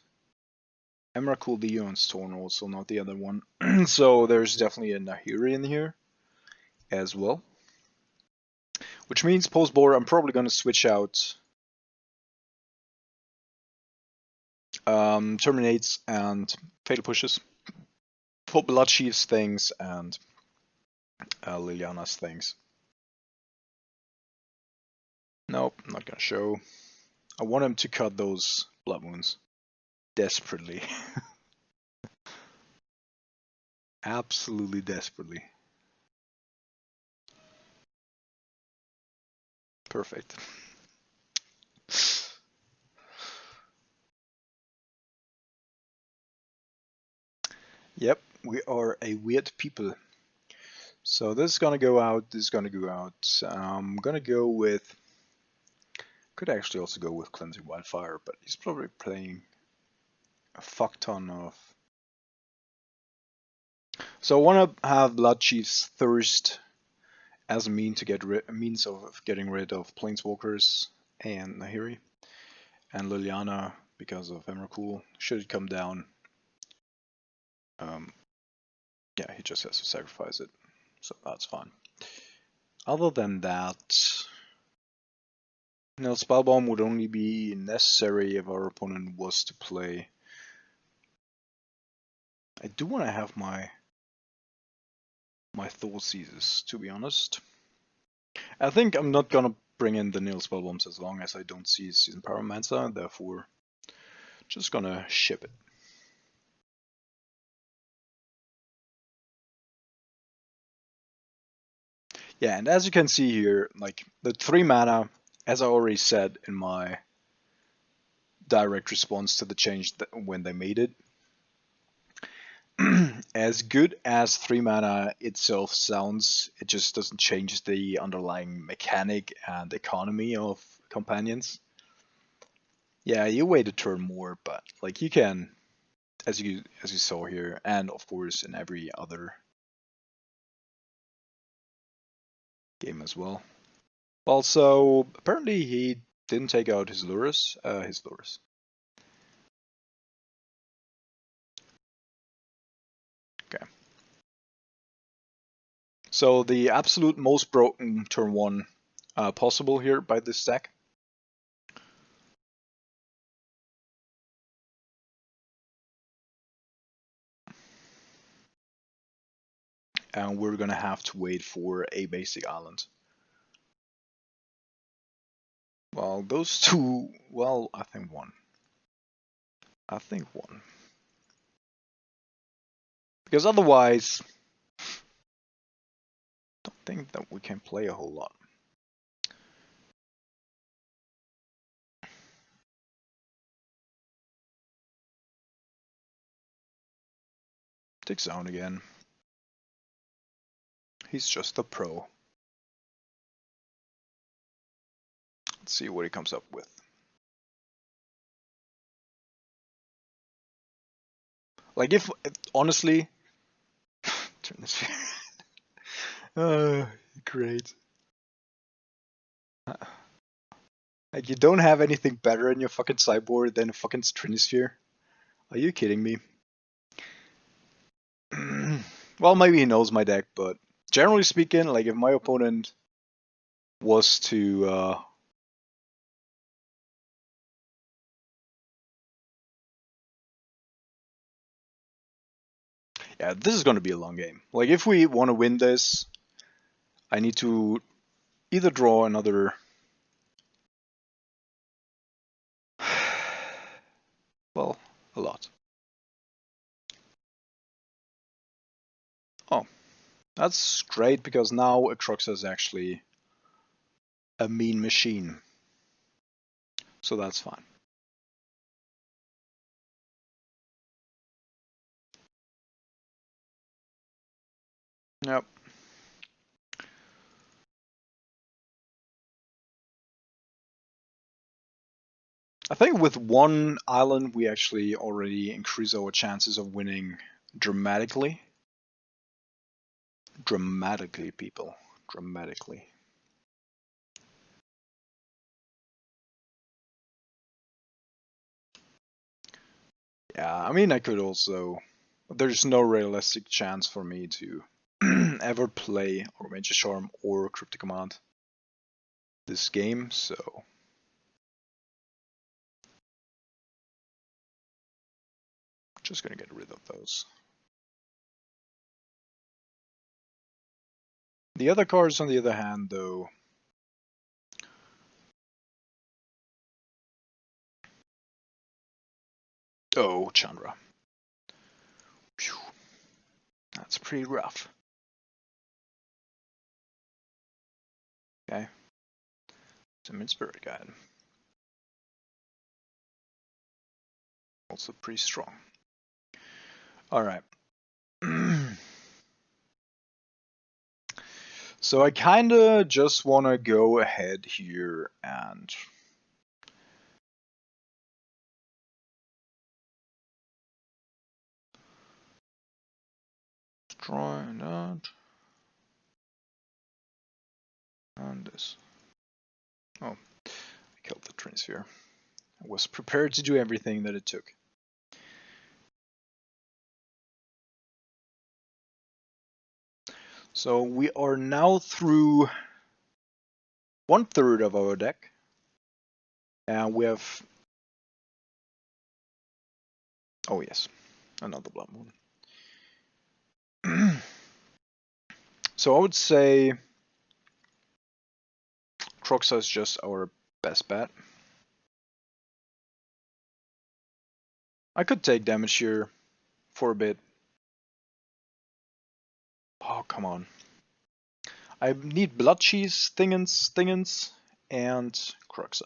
Emrakul the Eon's Torn also, not the other one. So there's definitely a Nahiri in here as well. Which means post-board I'm probably going to switch out Terminates and Fatal Pushes for Bloodchief's things and Liliana's things. Nope, not gonna show. I want him to cut those Blood Moons desperately. Absolutely desperately. Perfect. Yep, we are a weird people. So this is gonna go out, this is gonna go out. I'm gonna go with... Could actually also go with Cleansing Wildfire, but he's probably playing a fuck ton of... So I want to have Bloodchief's Thirst as a means of getting rid of Planeswalkers and Nahiri. And Liliana, because of Emrakul, should it come down, yeah, he just has to sacrifice it, so that's fine. Other than that, no, Spellbomb would only be necessary if our opponent was to play. I do want to have my Thought Seizes, to be honest. I think I'm not gonna bring in the Nil Spellbombs as long as I don't see Season Pyromancer, therefore just gonna ship it. Yeah, and as you can see here, like the 3 mana, as I already said in my direct response to the change when they made it, as good as 3 mana itself sounds, it just doesn't change the underlying mechanic and economy of companions. Yeah, you wait a turn more, but like you can, as you saw here, and of course in every other game as well. Also, apparently he didn't take out his Lurrus. Okay. So the absolute most broken turn 1 possible here by this deck. and we're gonna have to wait for a basic island. Well, those two, well, I think one. Because otherwise, I don't think that we can play a whole lot. Take zone again. He's just a pro. Let's see what he comes up with. Like if honestly, turn this. Great. Like you don't have anything better in your fucking sideboard than a fucking Trinisphere? Are you kidding me? Well, maybe he knows my deck, but generally speaking, like if my opponent was to yeah, this is gonna be a long game. Like if we want to win this, I need to either draw another well, a lot. Oh, that's great because now Grixis is actually a mean machine. So that's fine. Yep. I think with one island we actually already increase our chances of winning dramatically. Dramatically, people. Dramatically. Yeah, I mean I could also... There's no realistic chance for me to ever play Augmented Charm or Cryptic Command this game, so... Just gonna get rid of those. The other cards, on the other hand, though... Oh, Chandra. Phew. That's pretty rough. Okay. Summon Spirit Guide. Also pretty strong. Alright. So I kinda just wanna go ahead here and... Try that. And this. Oh, I killed the Trinisphere. I was prepared to do everything that it took. So we are now through 1/3 of our deck. And we have... Oh yes, another Blood Moon. So I would say Grixis is just our best bet. I could take damage here for a bit. Oh, come on. I need Blood Cheese, Thingens, and Grixis.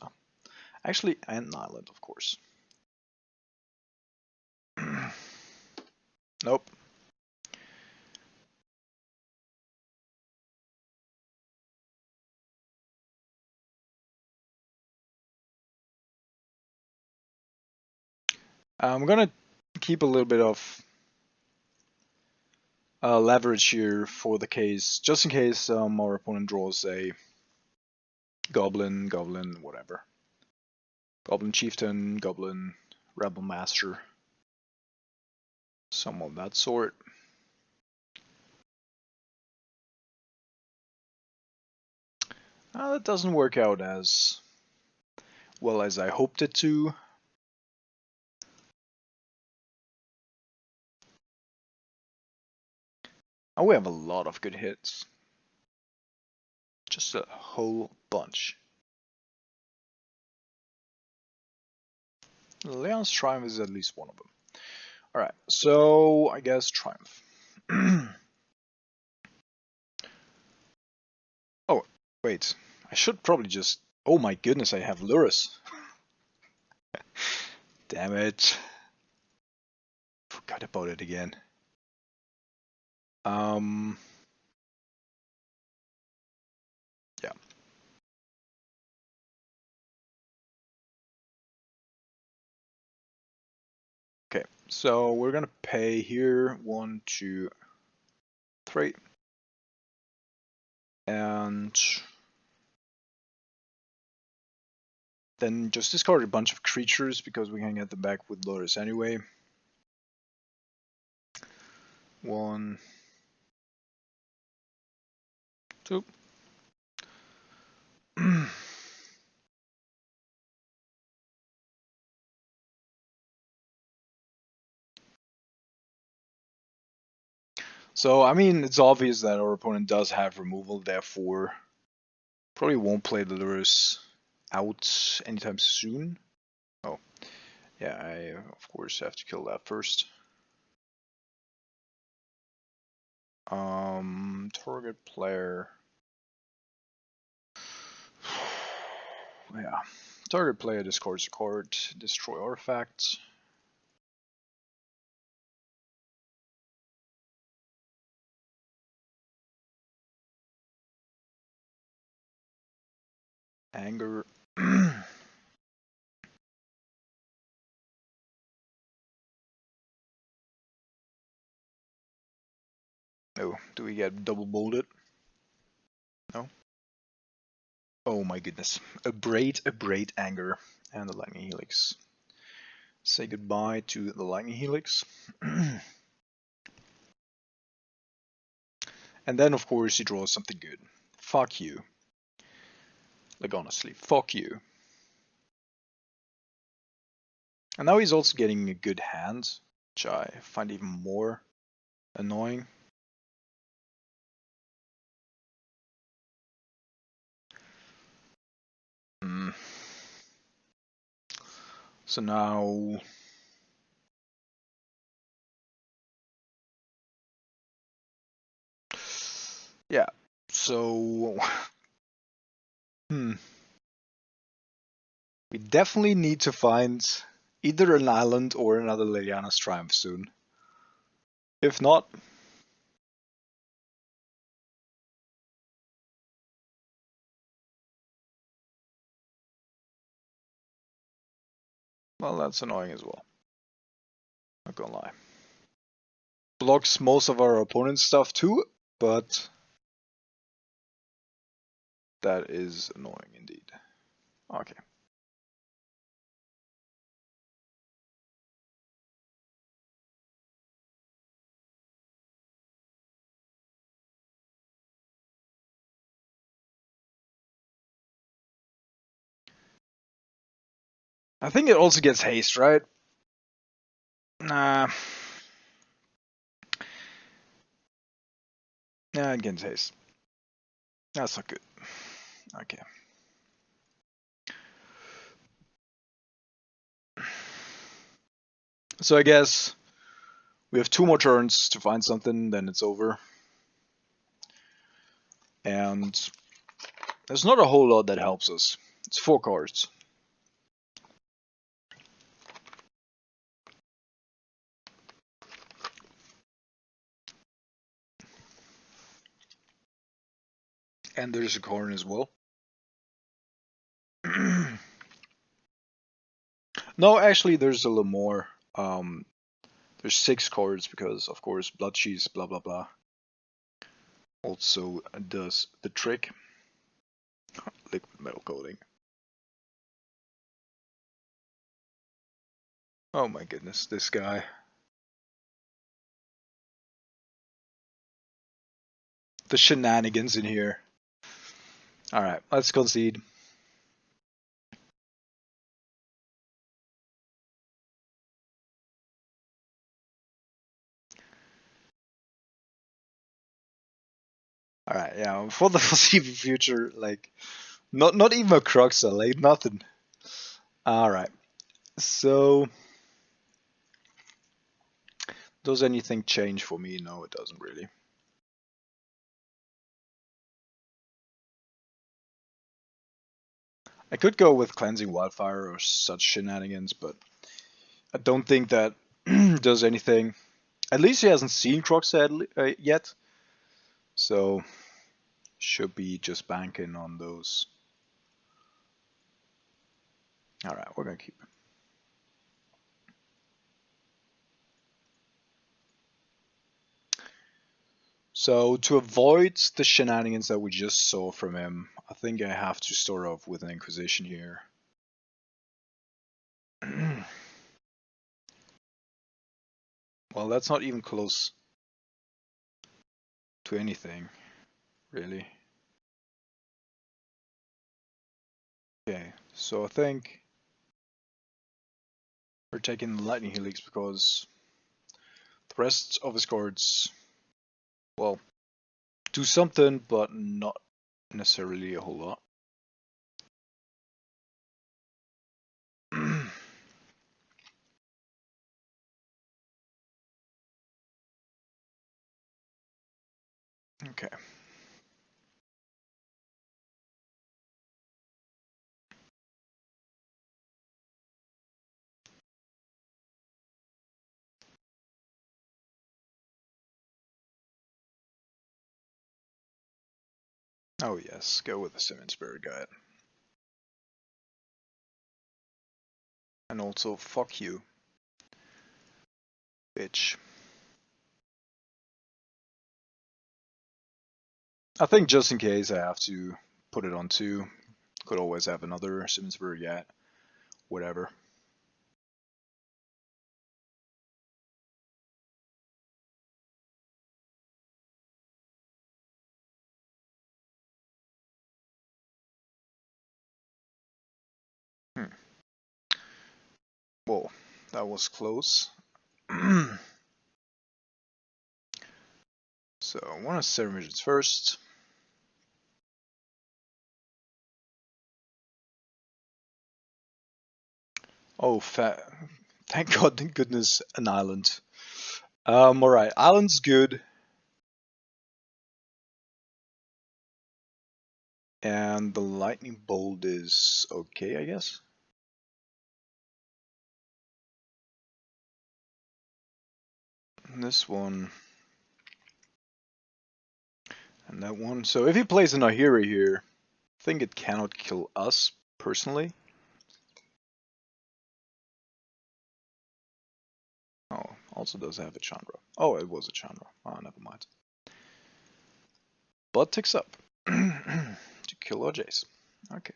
Actually, and Island, of course. Nope. I'm gonna keep a little bit of leverage here for the case, just in case our opponent draws a Goblin, whatever. Goblin Chieftain, Goblin Rebel Master. Some of that sort. That doesn't work out as well as I hoped it to. Oh, we have a lot of good hits. Just a whole bunch. Leon's Triumph is at least one of them. Alright, so I guess Triumph. Oh, wait. I should probably just... Oh my goodness, I have Lurus. Damn it. Forgot about it again. Yeah. Okay, so we're gonna pay here 1, 2, 3. And then just discard a bunch of creatures because we can get them back with Lotus anyway. 1, 2. So, I mean, it's obvious that our opponent does have removal, therefore probably won't play the Lurus out anytime soon. Oh, yeah, I of course have to kill that first. Target player. Yeah, target player discards a card, destroy artifacts. Anger. Oh, do we get double bolted? No. Oh my goodness. A braid anger, and the lightning helix. Say goodbye to the lightning helix. And then of course he draws something good. Fuck you. Like honestly, fuck you. And now he's also getting a good hand, which I find even more annoying. So now... Yeah, so... We definitely need to find either an island or another Liliana's Triumph soon. If not... Well, that's annoying as well. Not gonna lie. Blocks most of our opponent's stuff too, but that is annoying indeed. Okay. I think it also gets haste, right? Nah. Yeah, it gets haste. That's not good. Okay. So I guess we have 2 more turns to find something, then it's over. And there's not a whole lot that helps us. It's 4 cards. And there's a Corn as well. No, actually there's a little more. There's 6 cards because, of course, Blood Cheese, blah blah blah, also does the trick. Liquid metal coating. Oh my goodness, this guy. The shenanigans in here. Alright, let's concede. Alright, yeah, for the foreseeable future, like, not even a Cruxer, like, nothing. Alright, so, does anything change for me? No, it doesn't really. I could go with Cleansing Wildfire or such shenanigans, but I don't think that does anything. At least he hasn't seen Cruxer yet, so should be just banking on those. Alright, we're gonna keep it. So to avoid the shenanigans that we just saw from him, I think I have to start off with an Inquisition here. Well, that's not even close to anything, really. Okay, so I think we're taking the Lightning Helix because the rest of his cards, well, do something, but not necessarily a whole lot. Okay. Oh yes, go with the Sim Spirit Guide. And also, fuck you, bitch. I think just in case I have to put it on 2, could always have another Sim Spirit Guide. Whatever. Whoa, that was close. So, I want to 7 visions first. Oh, thank God, thank goodness, an island. Alright, island's good. And the lightning bolt is okay, I guess. And this one. And that one. So if he plays an Ahiri here, I think it cannot kill us, personally. Oh, also does have a Chandra. Oh, it was a Chandra. Oh, never mind. But ticks up. To kill our Jace. Okay.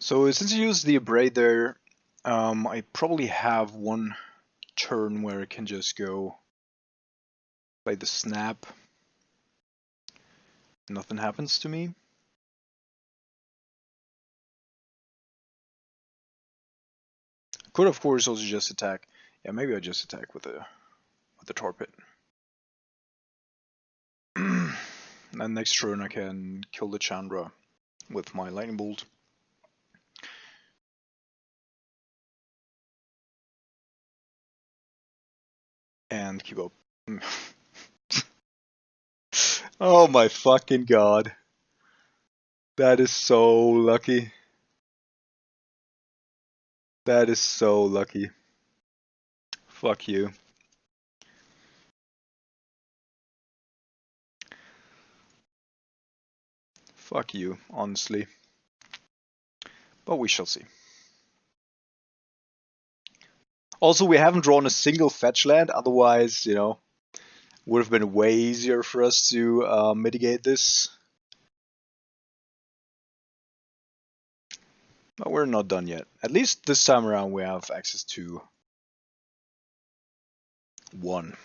So since you use the Abrade there, I probably have one turn where I can just go play the Snap. Nothing happens to me. Could of course also just attack. Yeah, maybe I just attack with the Torpid. And next turn I can kill the Chandra with my Lightning Bolt. And keep up. Oh my fucking god. That is so lucky. That is so lucky. Fuck you. Fuck you, honestly. But we shall see. Also, we haven't drawn a single fetch land, otherwise, you know, would have been way easier for us to mitigate this. But we're not done yet. At least this time around we have access to 1.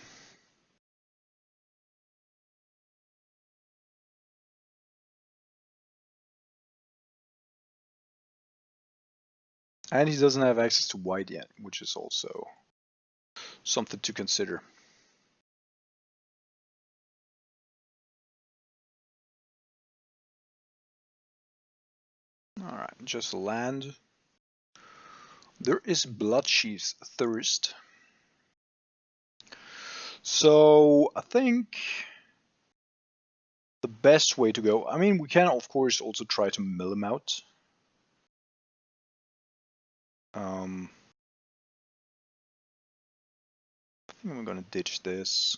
And he doesn't have access to white yet, which is also something to consider. Alright, just land. There is Bloodchief's Thirst. So I think the best way to go, I mean, we can of course also try to mill him out. I think I'm gonna ditch this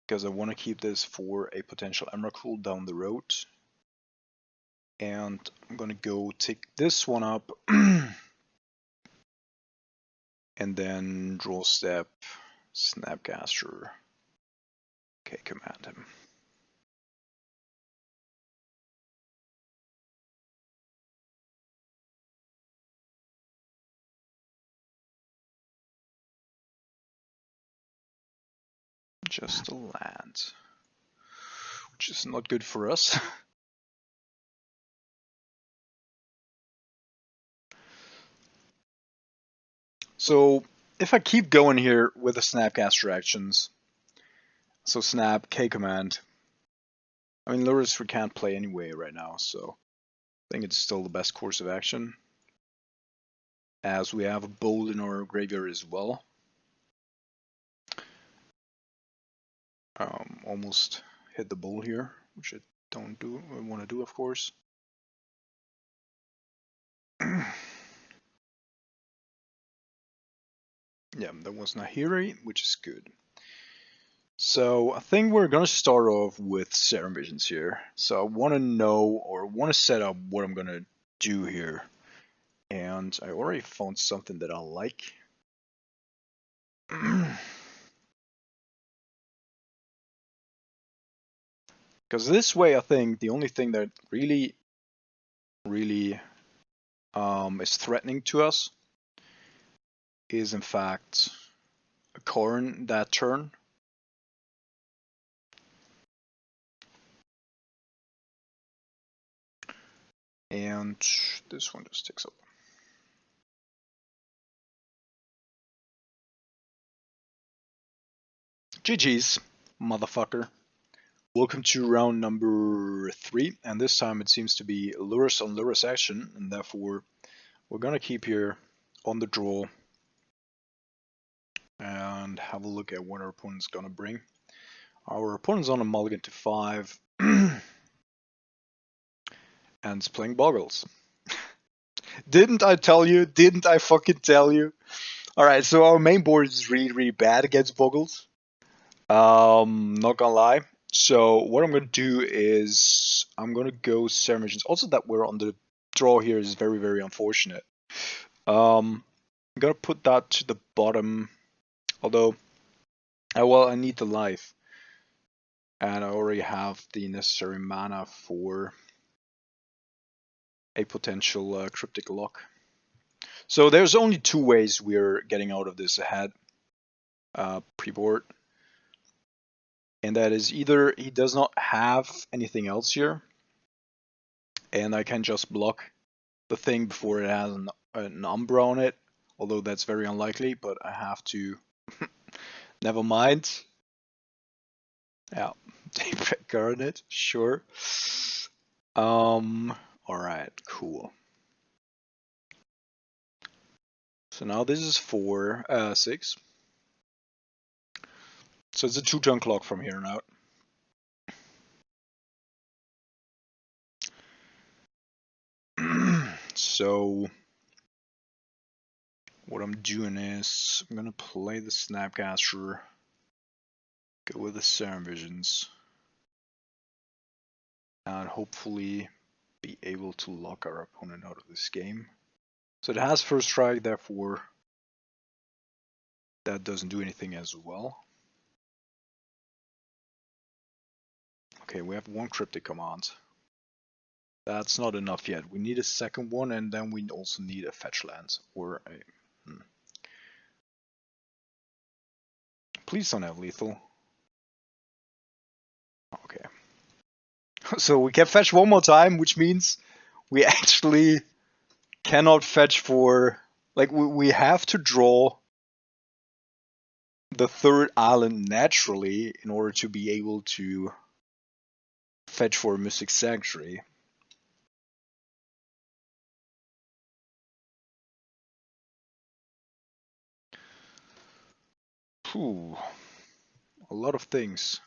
because I want to keep this for a potential Emrakul down the road. And I'm gonna go take this one up and then draw step, Snapcaster. Okay, command him. Just a land, which is not good for us. So if I keep going here with the Snapcaster actions, so snap, K command. I mean, Lurrus we can't play anyway right now, so I think it's still the best course of action. As we have a bowl in our graveyard as well. Almost hit the bowl here, which I don't want to do, of course. Yeah, that was Nahiri, which is good. So I think we're gonna start off with Serum Visions here. So I want to know, or want to set up what I'm gonna do here. And I already found something that I like. Because this way, I think the only thing that really is threatening to us is in fact a Corn that turn. And this one just takes up. GG's, motherfucker. Welcome to round number 3, and this time it seems to be Lurrus on Lurrus action, and therefore we're gonna keep here on the draw and have a look at what our opponent's gonna bring. Our opponent's on a mulligan to 5 and is playing Boggles. Didn't I tell you? Didn't I fucking tell you? Alright, so our main board is really bad against Boggles. Not gonna lie. So what I'm gonna do is I'm gonna go Serum Visions. Also, that we're on the draw here is very unfortunate. I'm gonna put that to the bottom. Although, well, I need the life, and I already have the necessary mana for a potential cryptic lock. So there's only 2 ways we're getting out of this ahead pre-board. And that is either he does not have anything else here, and I can just block the thing before it has an Umbra on it, although that's very unlikely, but I have to. Never mind. Yeah, Daybreak Garnet, sure. Alright, cool. So now this is 6. So it's a 2-turn clock from here on out. So what I'm doing is I'm gonna play the Snapcaster, go with the Serum Visions, and hopefully be able to lock our opponent out of this game. So it has first strike, therefore that doesn't do anything as well. Okay, we have 1 cryptic command. That's not enough yet. We need a second one, and then we also need a fetch land or a. Please don't have lethal. Okay. So we can fetch one more time, which means we actually cannot fetch for... Like, we have to draw the third island naturally in order to be able to fetch for Mystic Sanctuary. Whew. A lot of things.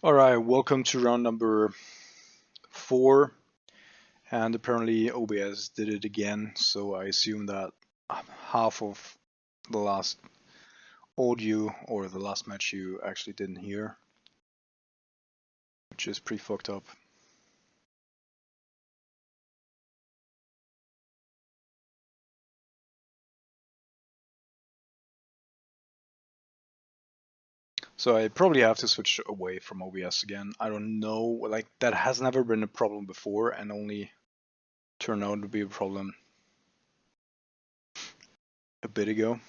Alright, welcome to round number 4, and apparently OBS did it again, so I assume that half of the last audio or the last match you actually didn't hear, which is pretty fucked up. So I probably have to switch away from OBS again. I don't know, like that has never been a problem before and only turned out to be a problem a bit ago.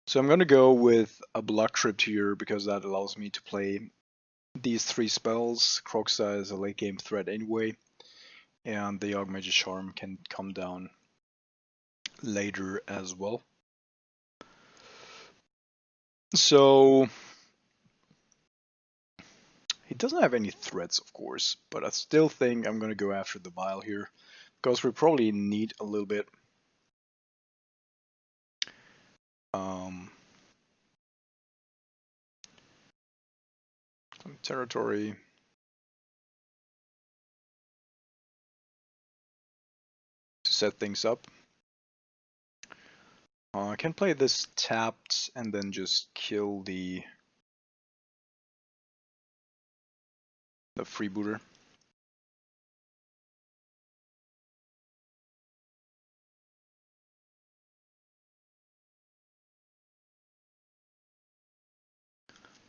So I'm gonna go with a Block Crypt here because that allows me to play these 3 spells. Croxa is a late game threat anyway, and the Archmage's Charm can come down later as well. So he doesn't have any threats, of course, but I still think I'm gonna go after the Vial here because we probably need a little bit some territory. To set things up. I can play this tapped and then just kill the freebooter.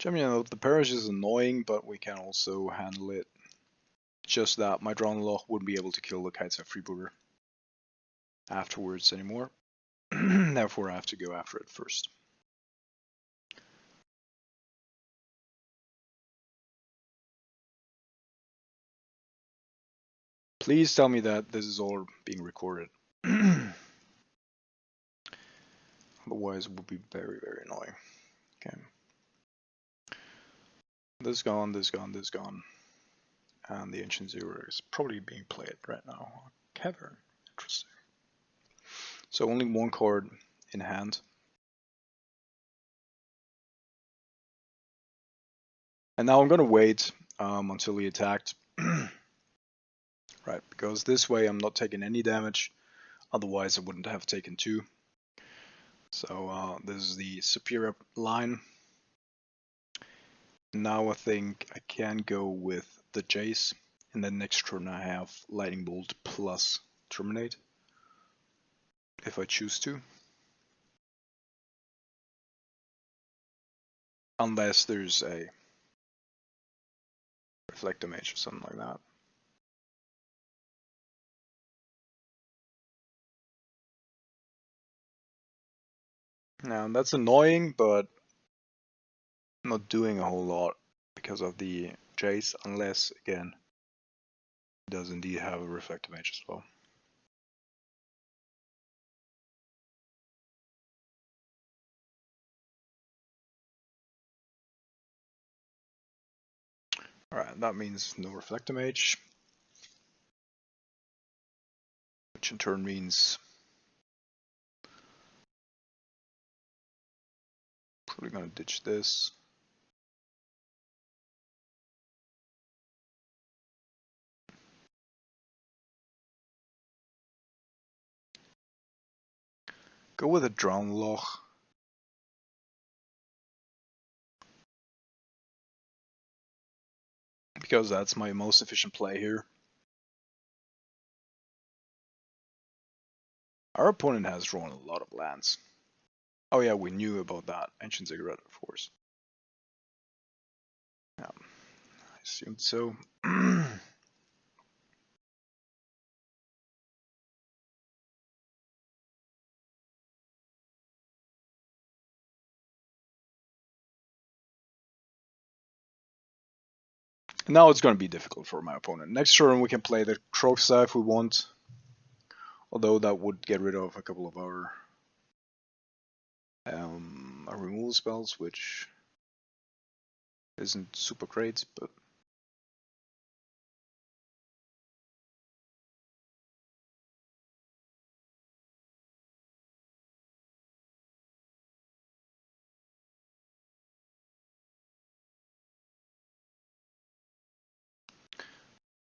I mean, you know, the parish is annoying, but we can also handle it. Just that my Drown Loch wouldn't be able to kill the Kitesack freebooter afterwards anymore. Therefore, I have to go after it first. Please tell me that this is all being recorded. Otherwise, it would be very, very annoying. Okay. This gone, this gone, this gone. And the Ancient Zero is probably being played right now. Cavern. Interesting. So only 1 card in hand. And now I'm gonna wait until he attacked. Right, because this way I'm not taking any damage. Otherwise I wouldn't have taken 2. So this is the superior line. Now I think I can go with the Jace. And then next turn I have Lightning Bolt plus Terminate. If I choose to. Unless there's a Reflector Mage or something like that. Now that's annoying, but not doing a whole lot because of the Jace, unless again it does indeed have a Reflector Mage as well. Alright, that means no Reflector Mage. Which in turn means probably gonna ditch this. Go with a Drown Loch. Because that's my most efficient play here. Our opponent has drawn a lot of lands. Oh yeah, we knew about that. Ancient Ziggurat, of course. Yeah, I assumed so. Now it's going to be difficult for my opponent. Next turn we can play the Croxa if we want. Although that would get rid of a couple of our removal spells, which isn't super great, but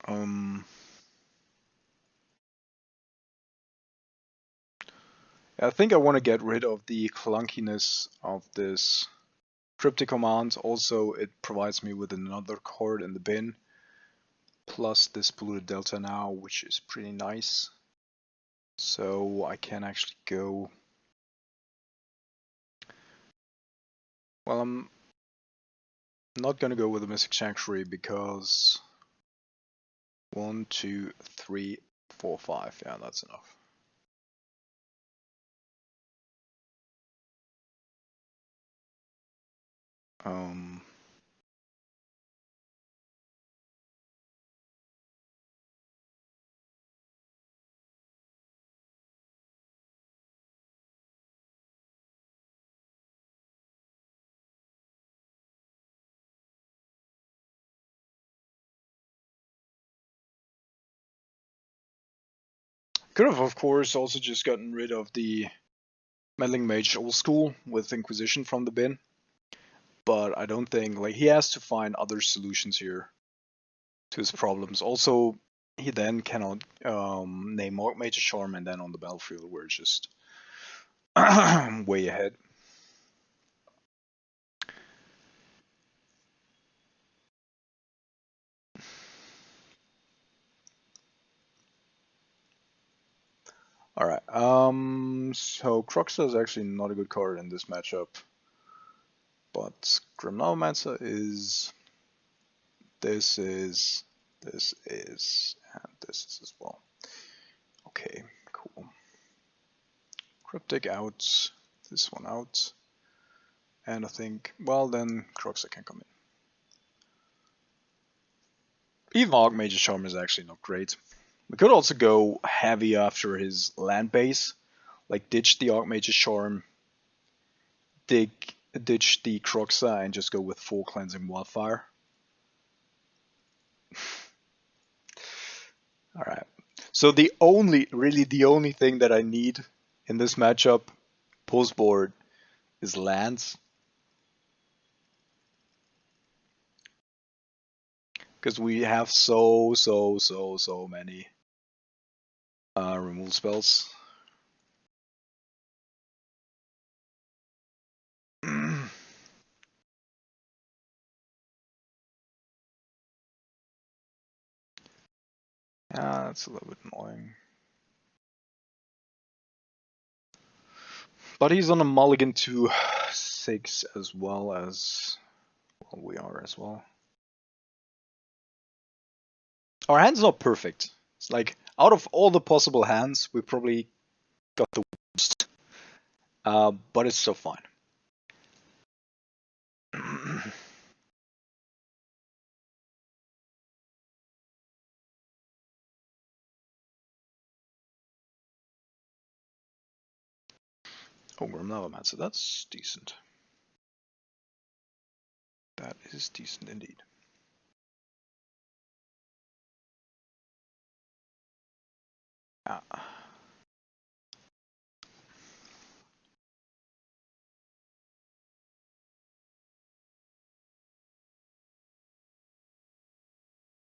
Um, I think I want to get rid of the clunkiness of this cryptic command. Also, it provides me with another card in the bin, plus this polluted delta now, which is pretty nice. So I can actually go. Well, I'm not gonna go with the Mystic Sanctuary because 1, 2, 3, 4, 5. Yeah, that's enough. Um, Could have, of course, also just gotten rid of the Meddling Mage Old School with Inquisition from the bin, but I don't think, like, he has to find other solutions here to his problems. Also, he then cannot name Major Charm, and then on the battlefield we're just way ahead. Alright, so Croxa is actually not a good card in this matchup, but Grimnomancer is, this is, and this is as well. Okay, cool. Cryptic out, this one out, and I think, well then, Croxa can come in. Even Archmage's Charm is actually not great. We could also go heavy after his land base, like ditch the Archmage's Charm, ditch the Croxa, and just go with full Cleansing Wildfire. Alright. So really the only thing that I need in this matchup, post board, is lands. Because we have so many removal spells. Yeah, that's a little bit annoying. But he's on a mulligan to 6 as well as, well, we are as well. Our hand's not perfect. It's like, out of all the possible hands, we probably got the worst. But it's still fine. Oh, we're another man, so that's decent. That is decent indeed. Ah.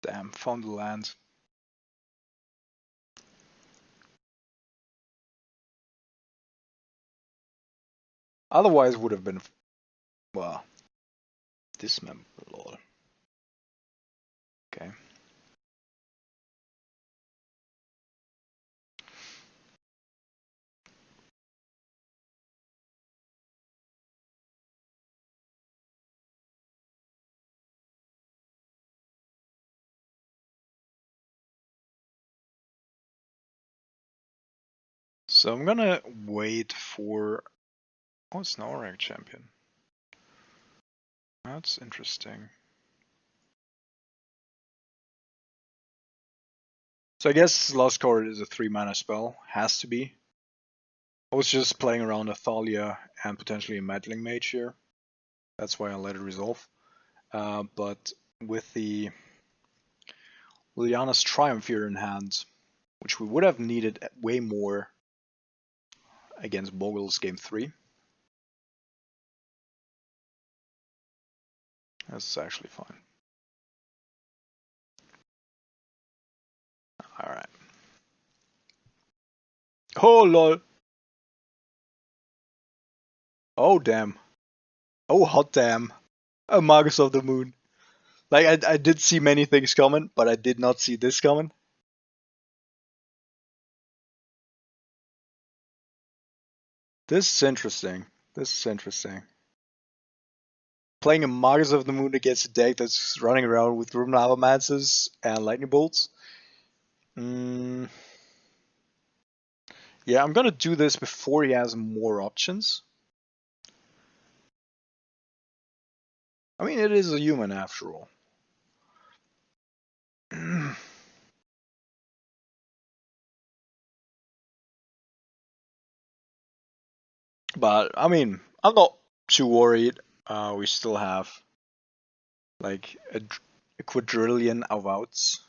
Damn, found the land. Otherwise would have been, well, dismember. Okay. So I'm gonna wait for, oh, it's an Aurag champion. That's interesting. So I guess Lost Card is a 3-mana spell. Has to be. I was just playing around a Thalia and potentially a Meddling Mage here. That's why I let it resolve. But with the Liliana's Triumph here in hand, which we would have needed way more against Bogle's game 3. That's actually fine. Alright. Oh lol. Oh damn. Oh hot damn. A Magus of the Moon. Like I did see many things coming, but I did not see this coming. This is interesting. This is interesting. Playing a Magus of the Moon against a deck that's running around with Rune Lavamances and Lightning Bolts. Yeah, I'm gonna do this before he has more options. I mean, it is a human after all. But I mean, I'm not too worried. We still have like a quadrillion of outs.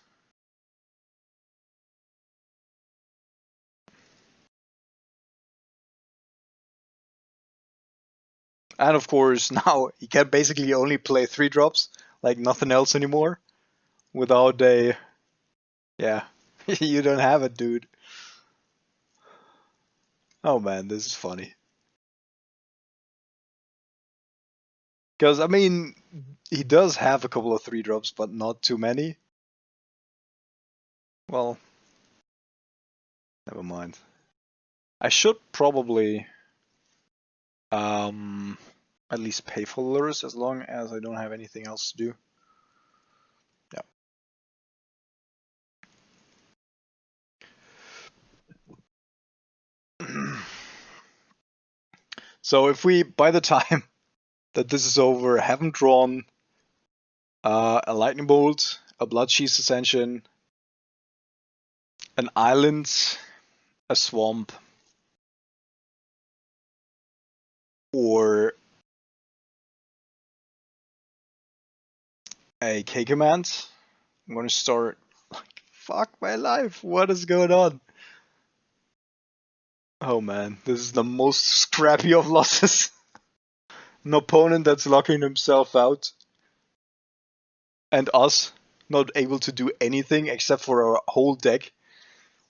And of course, now he can basically only play 3-drops, like nothing else anymore, without a. Yeah, you don't have it, dude. Oh man, this is funny. Because, I mean, he does have a couple of 3-drops, but not too many. Well, never mind. I should probably um, at least pay for lures as long as I don't have anything else to do. Yeah. So if we, by the time that this is over, haven't drawn a lightning bolt, a bloodshield's ascension, an island, a swamp, or a K command, I'm gonna start like, fuck my life, what is going on? Oh man, this is the most scrappy of losses. An opponent that's locking himself out, and us not able to do anything except for our whole deck,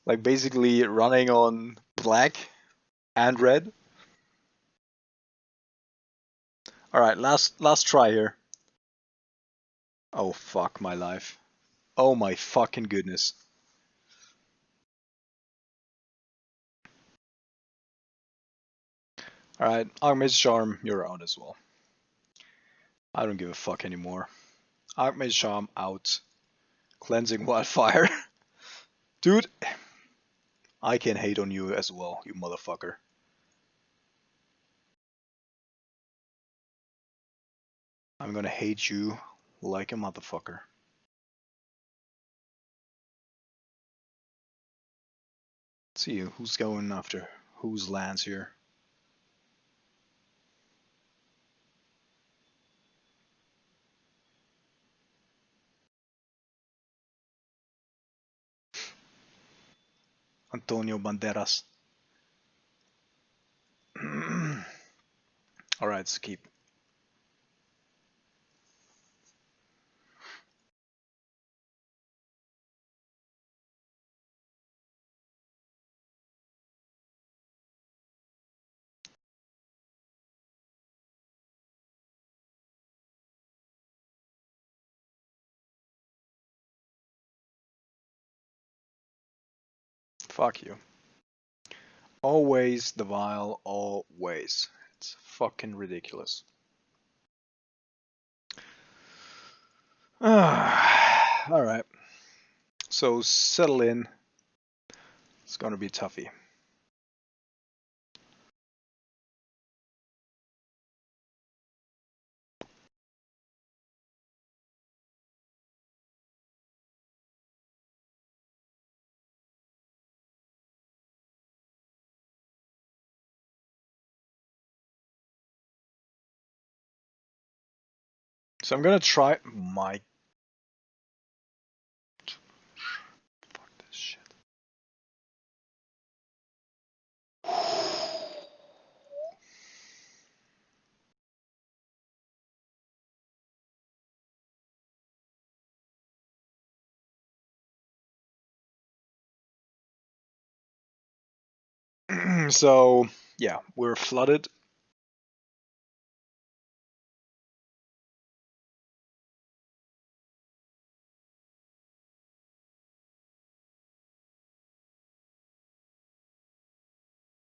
like basically running on black and red. All right, last try here. Oh fuck my life. Oh my fucking goodness. All right, Archmage Charm, you're out as well. I don't give a fuck anymore. Archmage Charm out. Cleansing Wildfire. Dude, I can hate on you as well, you motherfucker. I'm gonna hate you like a motherfucker. Let's see who's going after whose lands here. Antonio Banderas. Alright, so keep. Fuck you. Always the Vile, always. It's fucking ridiculous. Alright. So settle in. It's gonna be toughy. So I'm gonna try my fuck this shit. So yeah, we're flooded.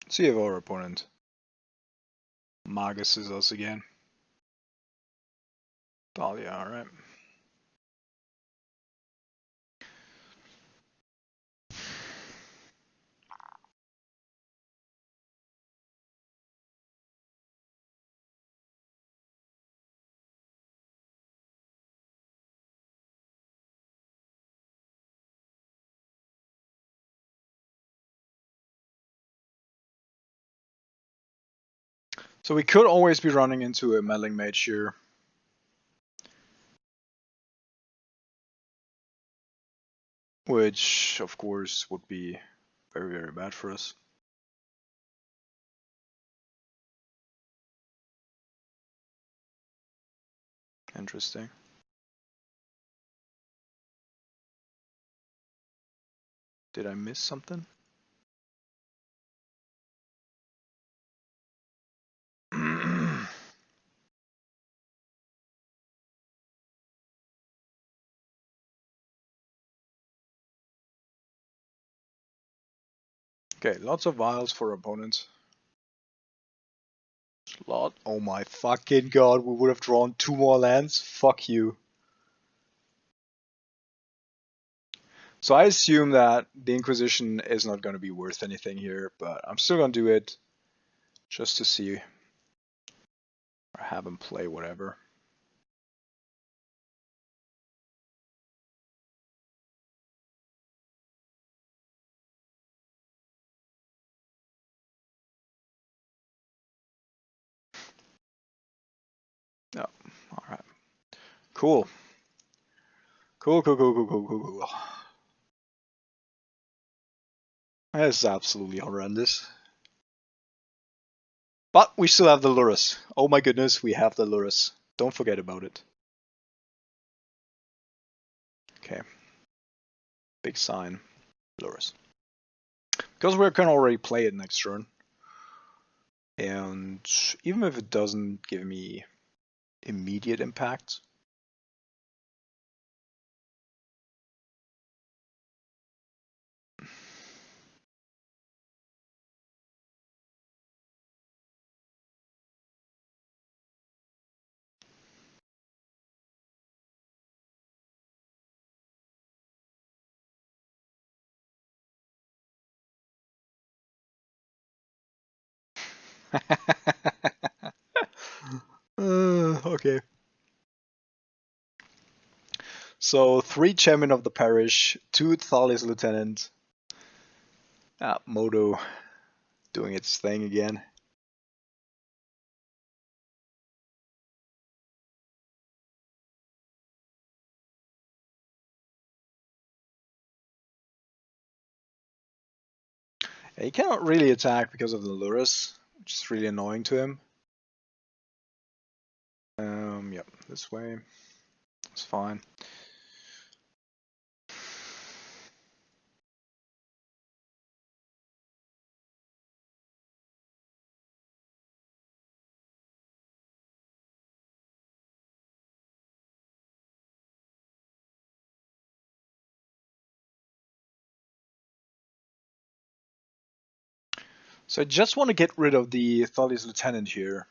See if our opponent Magus is us again. Dahlia, alright. So we could always be running into a meddling mage here. Which, of course, would be very, very bad for us. Interesting. Did I miss something? Okay, lots of vials for opponents. Slot. Oh my fucking god, we would have drawn 2 more lands? Fuck you. So I assume that the Inquisition is not going to be worth anything here, but I'm still going to do it just to see, or have him play whatever. Oh, alright. Cool. Cool. That is absolutely horrendous. But we still have the Lurus. Oh my goodness, we have the Lurus. Don't forget about it. Okay. Big sign. Lurus. Because we can already play it next turn. And even if it doesn't give me immediate impact. Okay. So 3 Chairman of the Parish, 2 Thales Lieutenant. Moto doing its thing again. He cannot really attack because of the Lurus, which is really annoying to him. Yep, this way. It's fine. So I just want to get rid of the Thales Lieutenant here.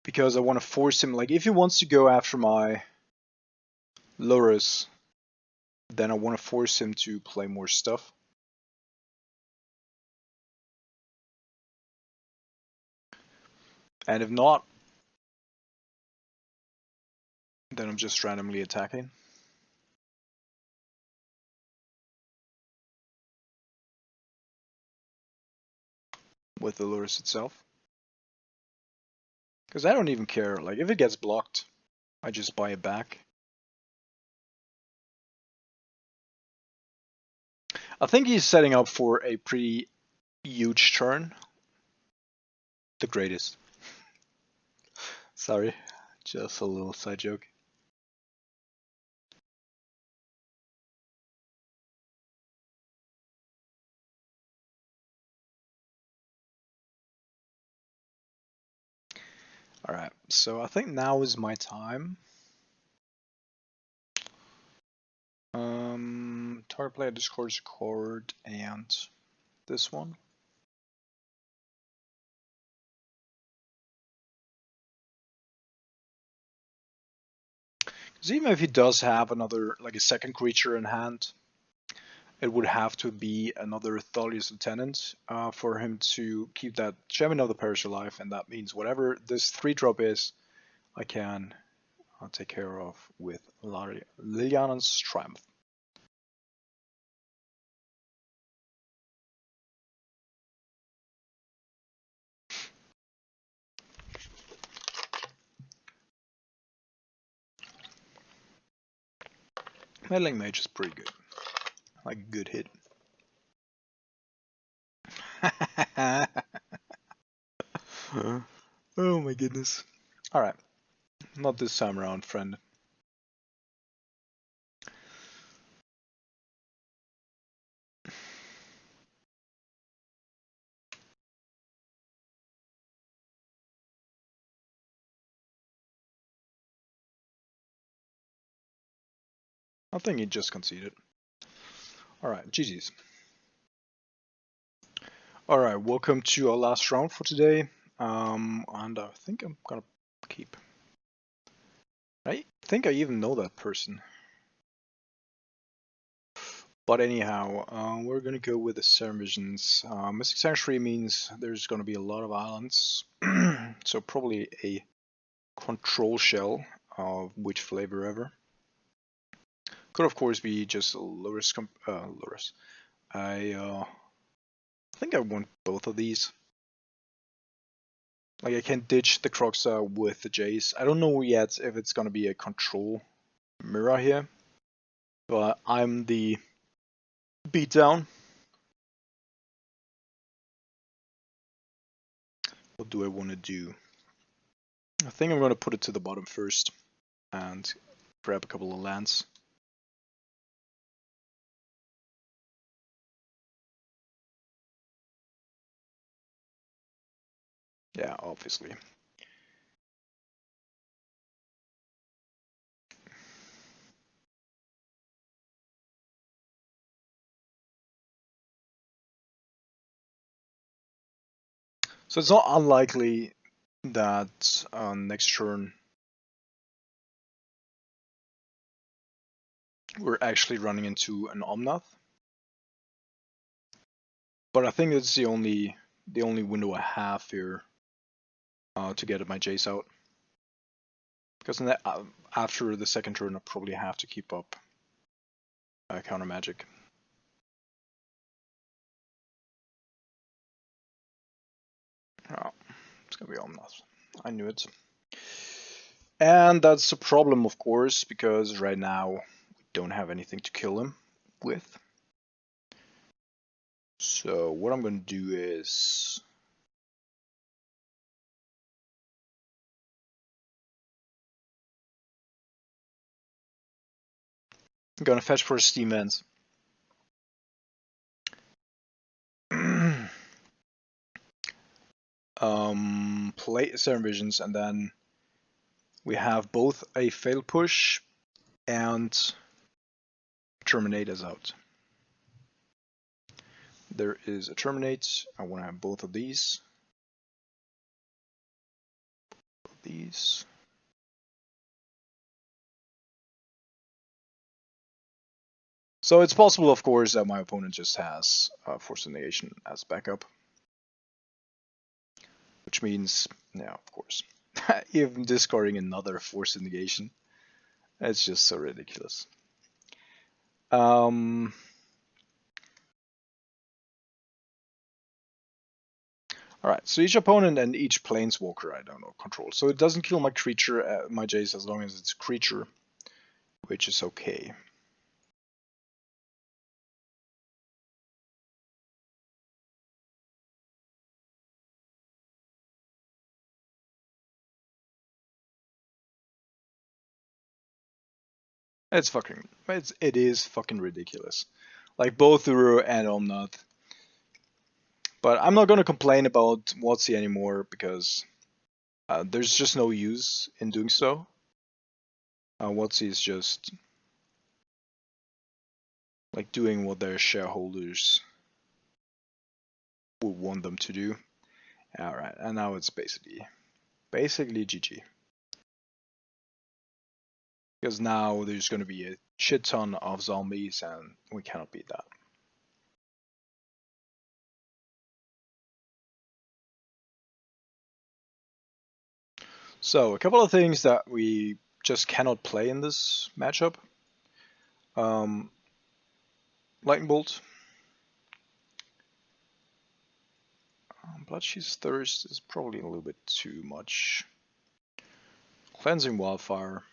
Because I want to force him, like if he wants to go after my Lurus, then I want to force him to play more stuff. And if not, then I'm just randomly attacking. With the Lurus itself. Because I don't even care, like if it gets blocked, I just buy it back. I think he's setting up for a pretty huge turn. The greatest. Sorry, just a little side joke. Alright, so I think now is my time. Target player discards a card and this one. Because even if he does have another, like a second creature in hand, it would have to be another Thalia's Lieutenant for him to keep that Shaman of the Parish alive, and that means whatever this 3-drop is, I can take care of with Liliana's Triumph. Meddling Mage is pretty good. Like a good hit. Oh my goodness. Alright. Not this time around, friend. I think he just conceded. Alright, GG's. Alright, welcome to our last round for today. And I think I'm gonna keep. I think I even know that person. But anyhow, we're gonna go with the Serum Visions. Mystic Sanctuary means there's gonna be a lot of islands. So probably a control shell of which flavor ever. Could of course be just Lurrus. Lurrus. I think I want both of these. Like I can ditch the Croxa with the Jace. I don't know yet if it's gonna be a control mirror here, but I'm the beatdown. What do I want to do? I think I'm gonna put it to the bottom first and grab a couple of lands. Yeah, obviously. So it's not unlikely that next turn we're actually running into an Omnath. But I think it's the only window I have here to get my Jace out. Because after the second turn I probably have to keep up counter magic. Oh, it's gonna be Omnath. I knew it. And that's a problem, of course, because right now we don't have anything to kill him with. So what I'm going to do is I'm going to fetch for a Steam Vent. Play Serum Visions, and then we have both a Fail Push and Terminate as out. There is a Terminate. I want to have both of these. So it's possible, of course, that my opponent just has Force of Negation as backup. Which means, yeah, of course, even discarding another Force of Negation. It's just so ridiculous. Alright, so each opponent and each planeswalker I don't know control. So it doesn't kill my creature, my Jace, as long as it's a creature, which is okay. It is fucking ridiculous. Like both Uru and Omnath. But I'm not gonna complain about WotC anymore because There's just no use in doing so. WotC is just like doing what their shareholders would want them to do. Alright, and now it's basically GG. Because now there's going to be a shit ton of zombies and we cannot beat that. So, a couple of things that we just cannot play in this matchup. Lightning Bolt. Bloodshe's Thirst is probably a little bit too much. Cleansing Wildfire.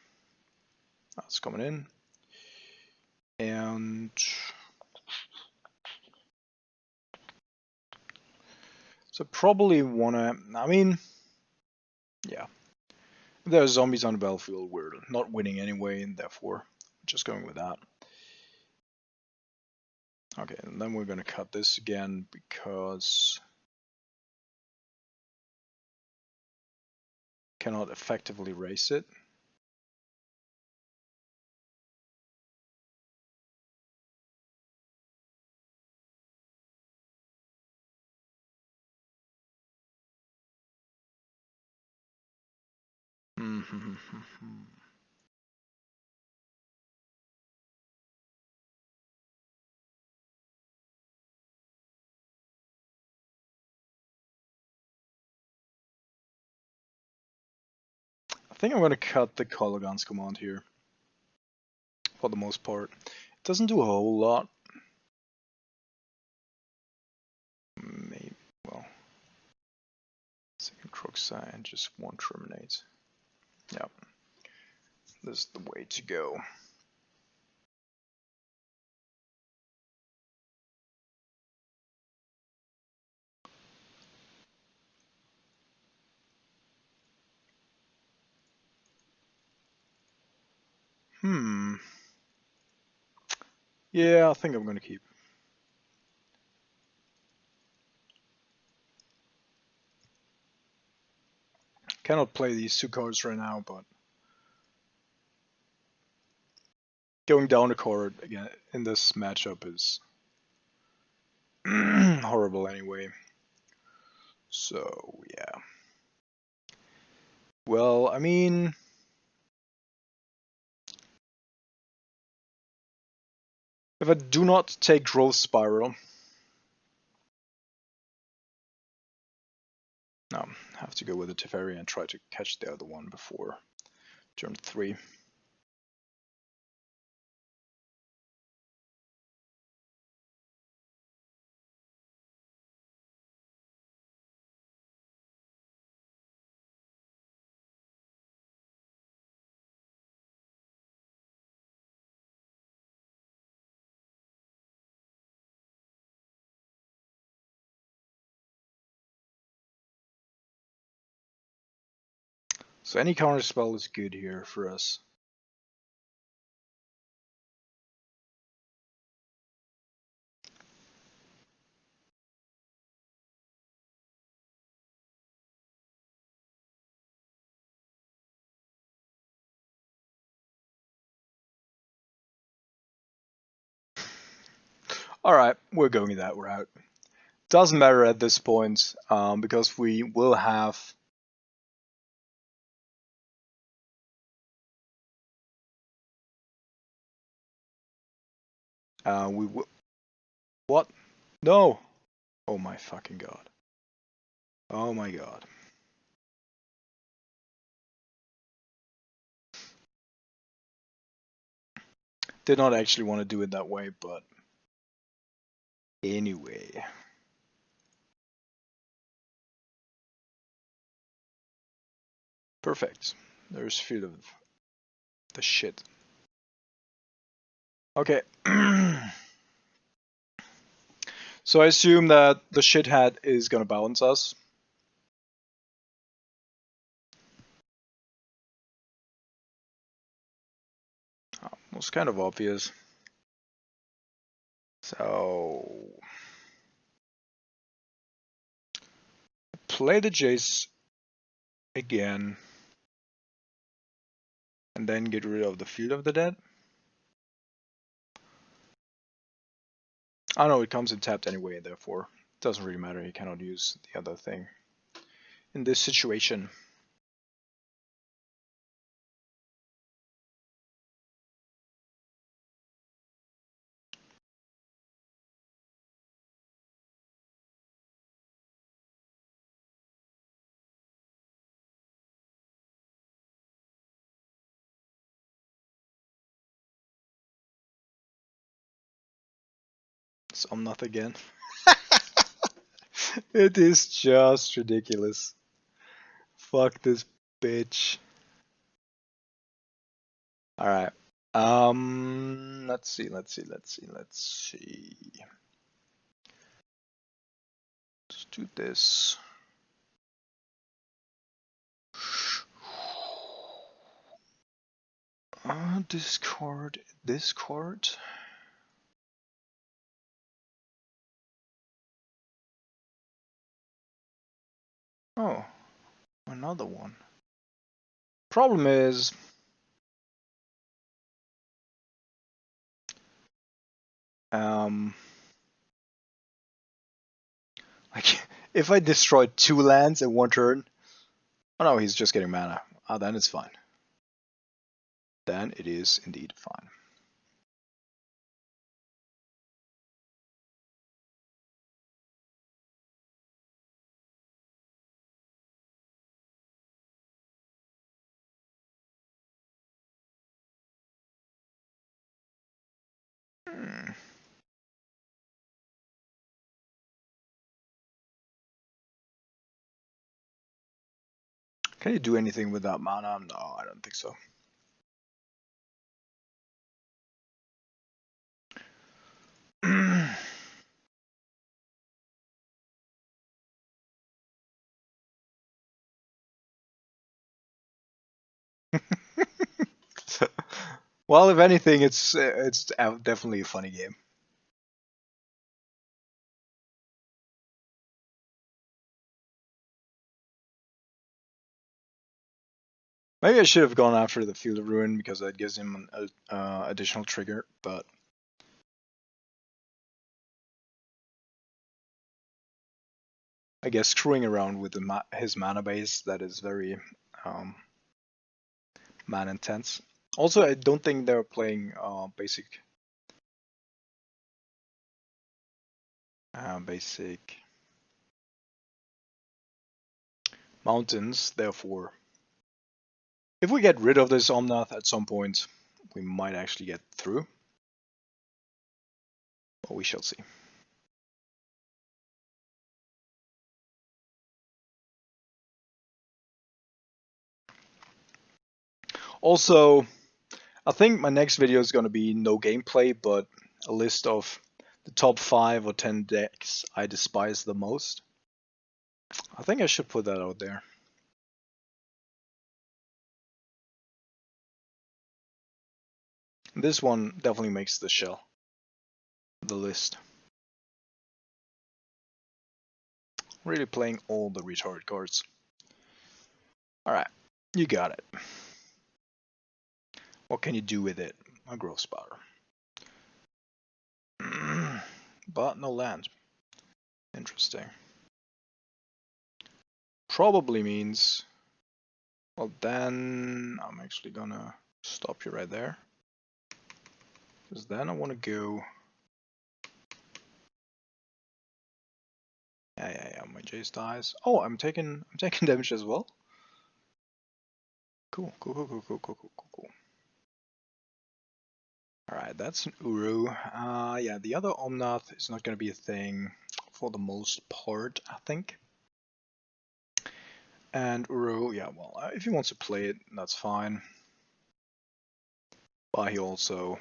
That's coming in. And so probably wanna, I mean, yeah. If there are zombies on the battlefield, we're not winning anyway, and therefore just going with that. Okay, and then we're gonna cut this again because cannot effectively race it. I think I'm gonna cut the color guns command here for the most part. It doesn't do a whole lot. Maybe, well, second Crookside and just one Terminate. Yep, this is the way to go. Yeah, I think I'm gonna keep. Cannot play these two cards right now, but going down the card again in this matchup is horrible anyway. So yeah. Well, I mean, if I do not take Growth Spiral, no, I have to go with the Teferi and try to catch the other one before turn 3. So any counter spell is good here for us. Alright, we're going that route. Doesn't matter at this point, because we will have what? No! Oh my fucking god. Oh my god. Did not actually want to do it that way, but anyway. Perfect. There's Field of the shit. Okay. So I assume that the shithead is gonna balance us. Oh, was kind of obvious. So play the Jace again, and then get rid of the Field of the Dead. I know it comes in tapped anyway, therefore it doesn't really matter. You cannot use the other thing in this situation. Somnath again. It is just ridiculous. Fuck this bitch. Alright. Let's see. Let's do this. Discord. Oh, another one. Problem is, like, if I destroy 2 lands in 1 turn, oh no, he's just getting mana. Then it's fine. Then it is indeed fine. Can you do anything without mana? No, I don't think so. Well, if anything, it's definitely a funny game. Maybe I should have gone after the Field of Ruin because that gives him an additional trigger, but I guess screwing around with his mana base, that is very mana intense. Also, I don't think they're playing basic mountains, therefore. If we get rid of this Omnath at some point, we might actually get through. But we shall see. Also, I think my next video is going to be no gameplay, but a list of the top 5 or 10 decks I despise the most. I think I should put that out there. This one definitely makes the shell. The list. Really playing all the retarded cards. Alright, you got it. What can you do with it? A growth spotter. But no land. Interesting. Probably means... Well, then I'm actually gonna stop you right there. Because then I want to go... Yeah, my Jace dies. Oh, I'm taking damage as well. Cool. Alright, that's an Uru. Yeah, the other Omnath is not going to be a thing for the most part, I think. And Uru, yeah, well, if he wants to play it, that's fine. But he also...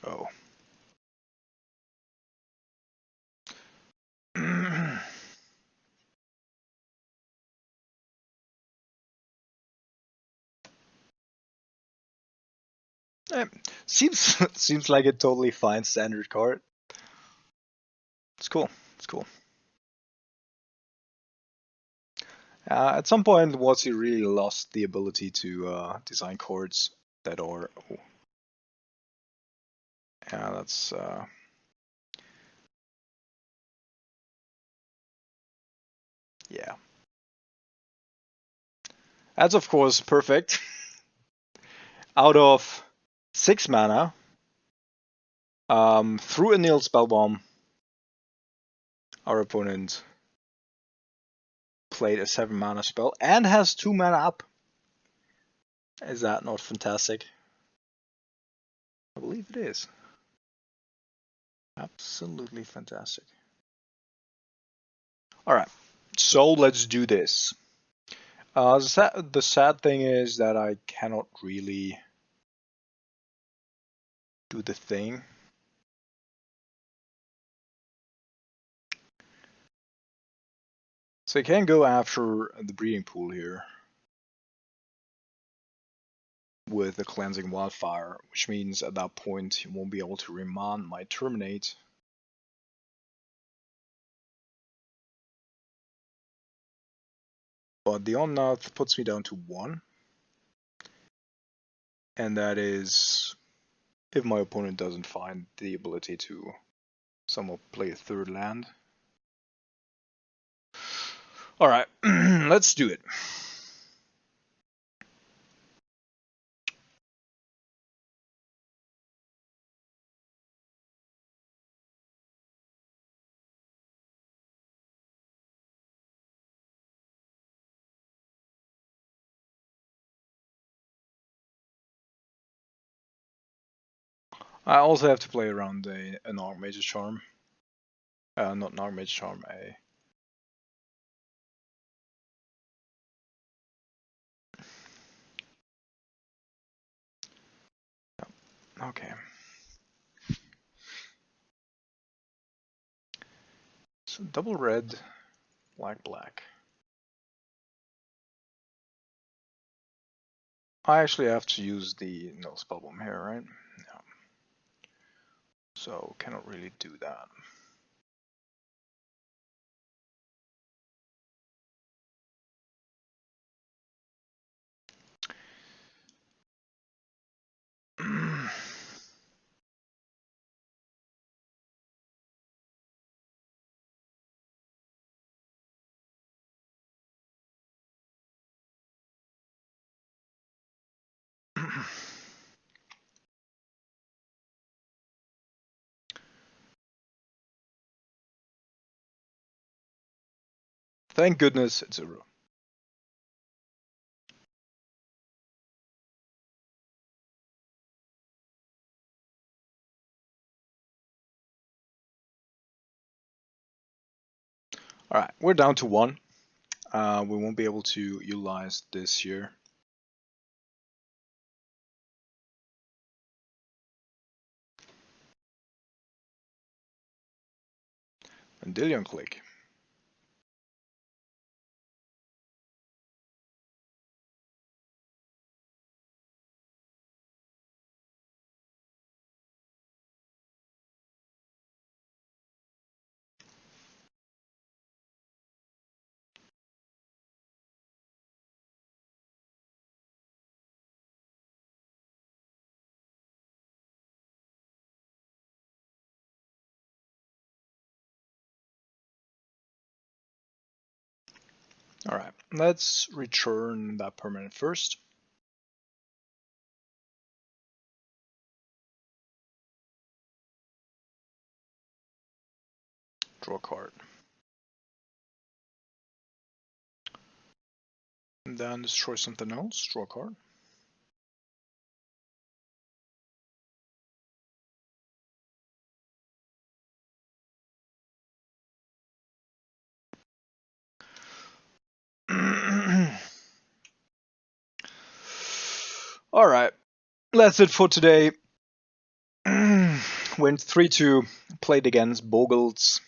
Oh. Seems like a totally fine standard card. It's cool. It's cool. At some point, WotC really lost the ability to design cards that are. Oh, yeah, that's. Yeah. That's of course perfect. Out of 6 mana, through a nil spellbomb, our opponent played a 7 mana spell and has 2 mana up. Is that not fantastic? I believe it is. Absolutely fantastic. Alright, so let's do this. The sad thing is that I cannot really do the thing. So I can go after the breeding pool here with the cleansing wildfire, which means at that point he won't be able to remand my terminate. But the Unearth puts me down to 1. And that is if my opponent doesn't find the ability to somehow play a 3rd land. Alright, let's do it. I also have to play around an Archmage's Charm. Not an Archmage's Charm, a... Okay. So double red, black, black. I actually have to use the no spellbomb here, right? Yeah. So cannot really do that. Thank goodness it's 0. Alright, we're down to 1. We won't be able to utilize this here. Vendilion Click. Alright, let's return that permanent first. Draw a card. And then destroy something else, draw a card. Alright, that's it for today. Went 3-2, played against Bogles,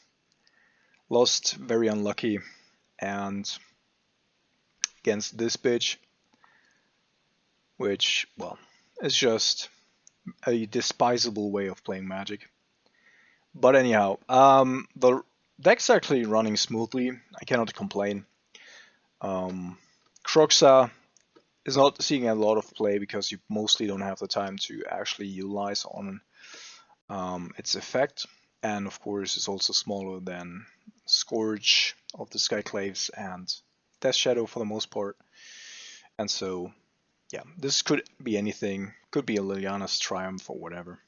lost very unlucky, and against this bitch, which, well, is just a despisable way of playing Magic. But anyhow, the deck's actually running smoothly. I cannot complain. Um, Croxa is not seeing a lot of play because you mostly don't have the time to actually utilize on its effect. And of course, it's also smaller than Scourge of the Skyclaves and Death Shadow for the most part. And so, yeah, this could be anything. Could be a Liliana's Triumph or whatever.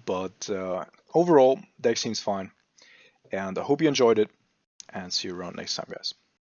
But overall, deck seems fine. And I hope you enjoyed it. And see you around next time, guys.